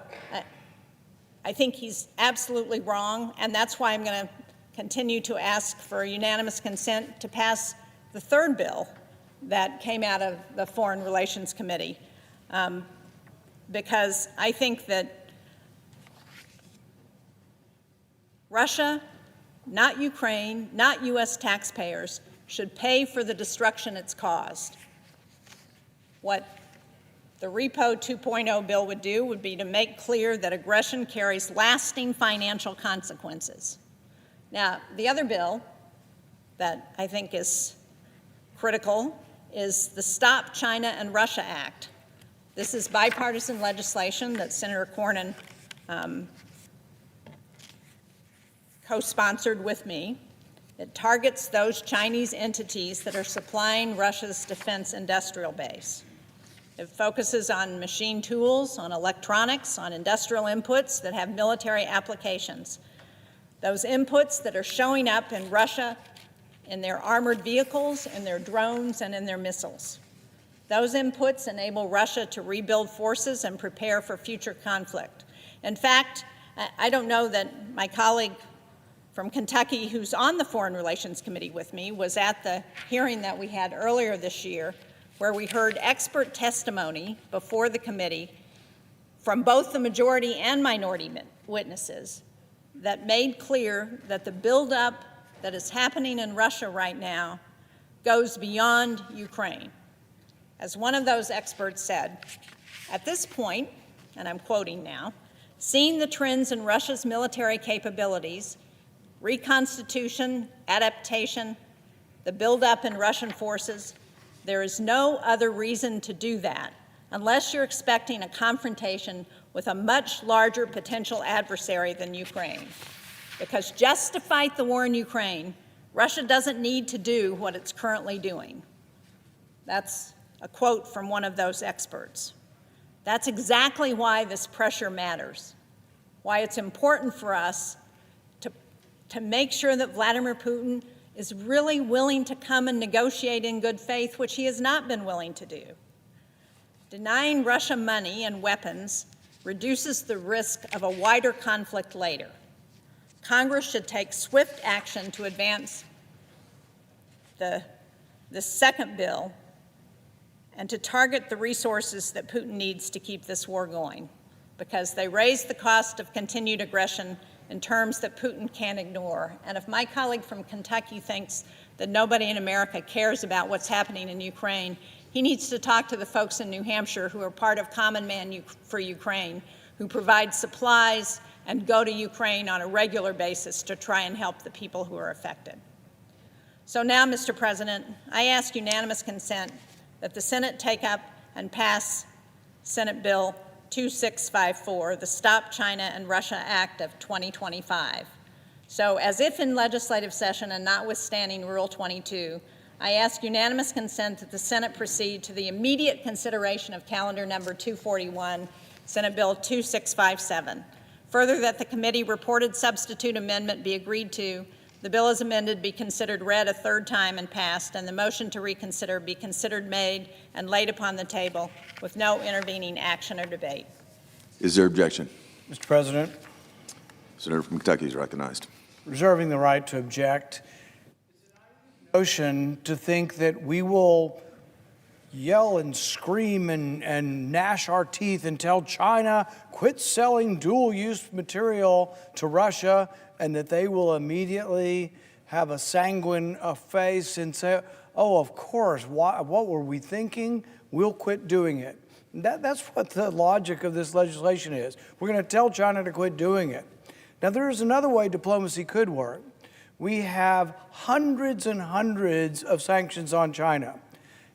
I think he's absolutely wrong, and that's why I'm going to continue to ask for unanimous consent to pass the third bill that came out of the Foreign Relations Committee, because I think that Russia, not Ukraine, not U.S. taxpayers, should pay for the destruction it's caused. What the Repo 2.0 bill would do would be to make clear that aggression carries lasting financial consequences. Now, the other bill that I think is critical is the Stop China and Russia Act. This is bipartisan legislation that Senator Cornyn co-sponsored with me. It targets those Chinese entities that are supplying Russia's defense industrial base. It focuses on machine tools, on electronics, on industrial inputs that have military applications. Those inputs that are showing up in Russia in their armored vehicles, in their drones, and in their missiles. Those inputs enable Russia to rebuild forces and prepare for future conflict. In fact, I don't know that my colleague from Kentucky, who's on the Foreign Relations Committee with me, was at the hearing that we had earlier this year, where we heard expert testimony before the committee from both the majority and minority witnesses that made clear that the buildup that is happening in Russia right now goes beyond Ukraine. As one of those experts said, at this point, and I'm quoting now, seeing the trends in Russia's military capabilities, reconstitution, adaptation, the buildup in Russian forces, there is no other reason to do that unless you're expecting a confrontation with a much larger potential adversary than Ukraine. Because just to fight the war in Ukraine, Russia doesn't need to do what it's currently doing. That's a quote from one of those experts. That's exactly why this pressure matters, why it's important for us to make sure that Vladimir Putin is really willing to come and negotiate in good faith, which he has not been willing to do. Denying Russia money and weapons reduces the risk of a wider conflict later. Congress should take swift action to advance the second bill and to target the resources that Putin needs to keep this war going, because they raise the cost of continued aggression in terms that Putin can't ignore. And if my colleague from Kentucky thinks that nobody in America cares about what's happening in Ukraine, he needs to talk to the folks in New Hampshire who are part of Common Man for Ukraine, who provide supplies and go to Ukraine on a regular basis to try and help the people who are affected. So now, Mr. President, I ask unanimous consent that the Senate take up and pass Senate Bill 2654, the Stop China and Russia Act of 2025. So as if in legislative session and notwithstanding Rule 22, I ask unanimous consent that the Senate proceed to the immediate consideration of calendar number 241, Senate Bill 2657. Further, that the committee reported substitute amendment be agreed to, the bill as amended be considered read a third time and passed, and the motion to reconsider be considered made and laid upon the table with no intervening action or debate. Is there objection? Mr. President, Senator from Kentucky is recognized. reserving the right to object, notion to think that we will yell and scream and gnash our teeth and tell China, quit selling dual-use material to Russia, and that they will immediately have a sanguine face and say, oh, of course, what were we thinking? We'll quit doing it. That's what the logic of this legislation is. We're going to tell China to quit doing it. Now, there is another way diplomacy could work. We have hundreds and hundreds of sanctions on China.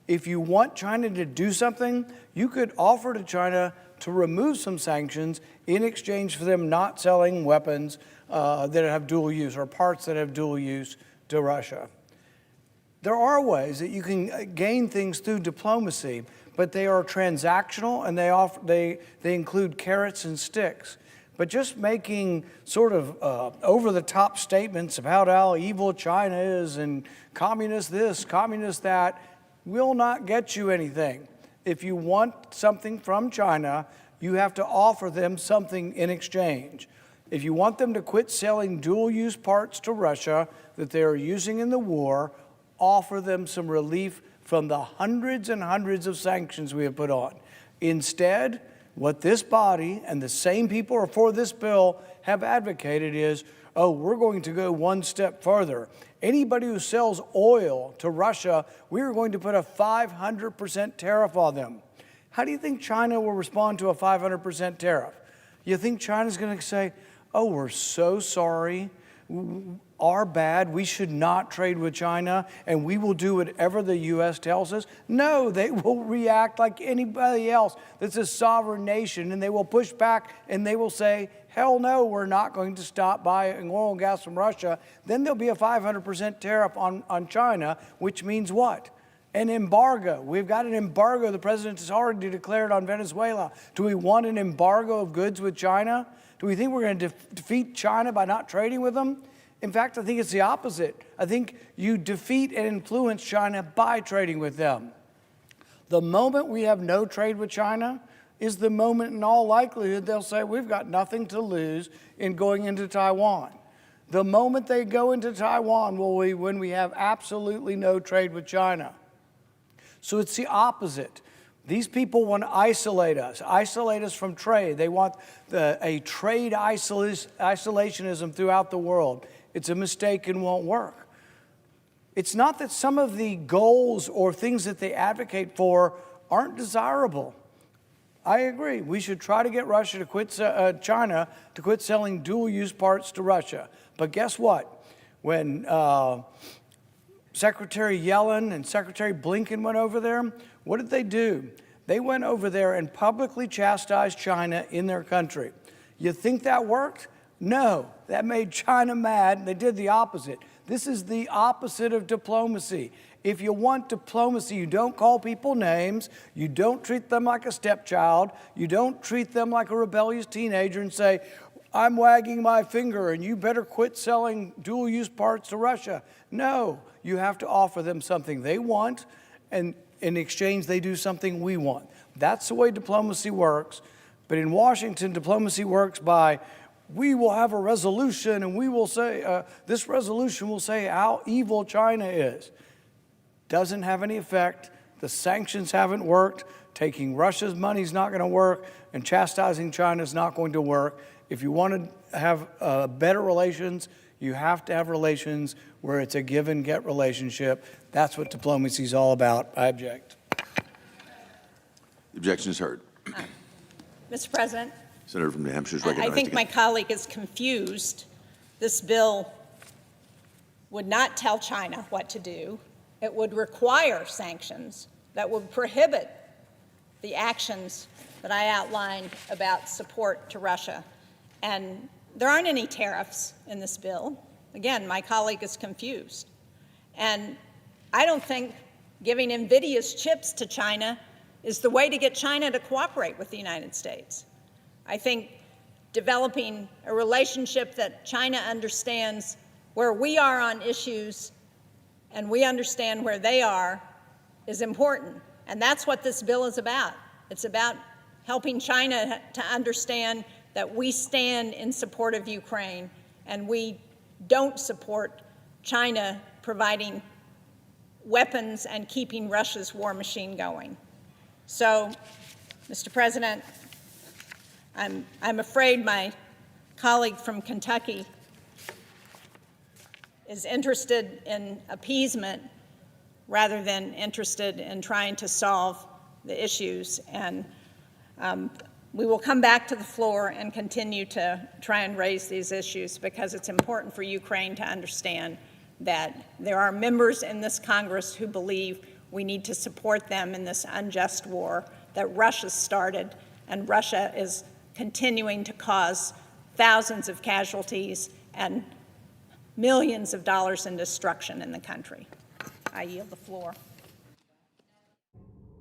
If you want China to do something, you could offer to China to remove some sanctions in exchange for them not selling weapons that have dual use or parts that have dual use to Russia. There are ways that you can gain things through diplomacy, but they are transactional and they include carrots and sticks. But just making sort of over-the-top statements about how evil China is and communist this, communist that, will not get you anything. If you want something from China, you have to offer them something in exchange. If you want them to quit selling dual-use parts to Russia that they are using in the war, offer them some relief from the hundreds and hundreds of sanctions we have put on. Instead, what this body and the same people who are for this bill have advocated is, oh, we're going to go one step further. Anybody who sells oil to Russia, we're going to put a 500% tariff on them. How do you think China will respond to a 500% tariff? You think China's going to say, oh, we're so sorry, our bad, we should not trade with China, and we will do whatever the U.S. tells us? No, they will react like anybody else that's a sovereign nation, and they will push back, and they will say, hell no, we're not going to stop buying oil and gas from Russia. Then there'll be a 500% tariff on China, which means what? An embargo. We've got an embargo the president has already declared on Venezuela. Do we want an embargo of goods with China? Do we think we're going to defeat China by not trading with them? In fact, I think it's the opposite. I think you defeat and influence China by trading with them. The moment we have no trade with China is the moment, in all likelihood, they'll say, we've got nothing to lose in going into Taiwan. The moment they go into Taiwan will be when we have absolutely no trade with China. So it's the opposite. These people want to isolate us from trade. They want a trade isolationism throughout the world. It's a mistake and won't work. It's not that some of the goals or things that they advocate for aren't desirable. I agree. We should try to get Russia to quit, China to quit selling dual-use parts to Russia. But guess what? When Secretary Yellen and Secretary Blinken went over there, what did they do? They went over there and publicly chastised China in their country. You think that worked? No, that made China mad. They did the opposite. This is the opposite of diplomacy. If you want diplomacy, you don't call people names. You don't treat them like a stepchild. You don't treat them like a rebellious teenager and say, I'm wagging my finger and you better quit selling dual-use parts to Russia. No, you have to offer them something they want, and in exchange, they do something we want. That's the way diplomacy works. But in Washington, diplomacy works by, we will have a resolution and we will say, this resolution will say how evil China is. Doesn't have any effect. The sanctions haven't worked. Taking Russia's money is not going to work, and chastising China is not going to work. If you want to have better relations, you have to have relations where it's a give and get relationship. That's what diplomacy is all about. I object. The objection is heard. Mr. President, Senator from New Hampshire is recognized I think again. my colleague is confused. This bill would not tell China what to do. It would require sanctions that would prohibit the actions that I outlined about support to Russia. And there aren't any tariffs in this bill. Again, my colleague is confused. And I don't think giving Nvidia's chips to China is the way to get China to cooperate with the United States. I think developing a relationship that China understands where we are on issues and we understand where they are is important. And that's what this bill is about. It's about helping China to understand that we stand in support of Ukraine and we don't support China providing weapons and keeping Russia's war machine going. So, Mr. President, I'm afraid my colleague from Kentucky is interested in appeasement rather than interested in trying to solve the issues. And we will come back to the floor and continue to try and raise these issues because it's important for Ukraine to understand that there are members in this Congress who believe we need to support them in this unjust war that Russia started, and Russia is continuing to cause thousands of casualties and millions of dollars in destruction in the country. I yield the floor.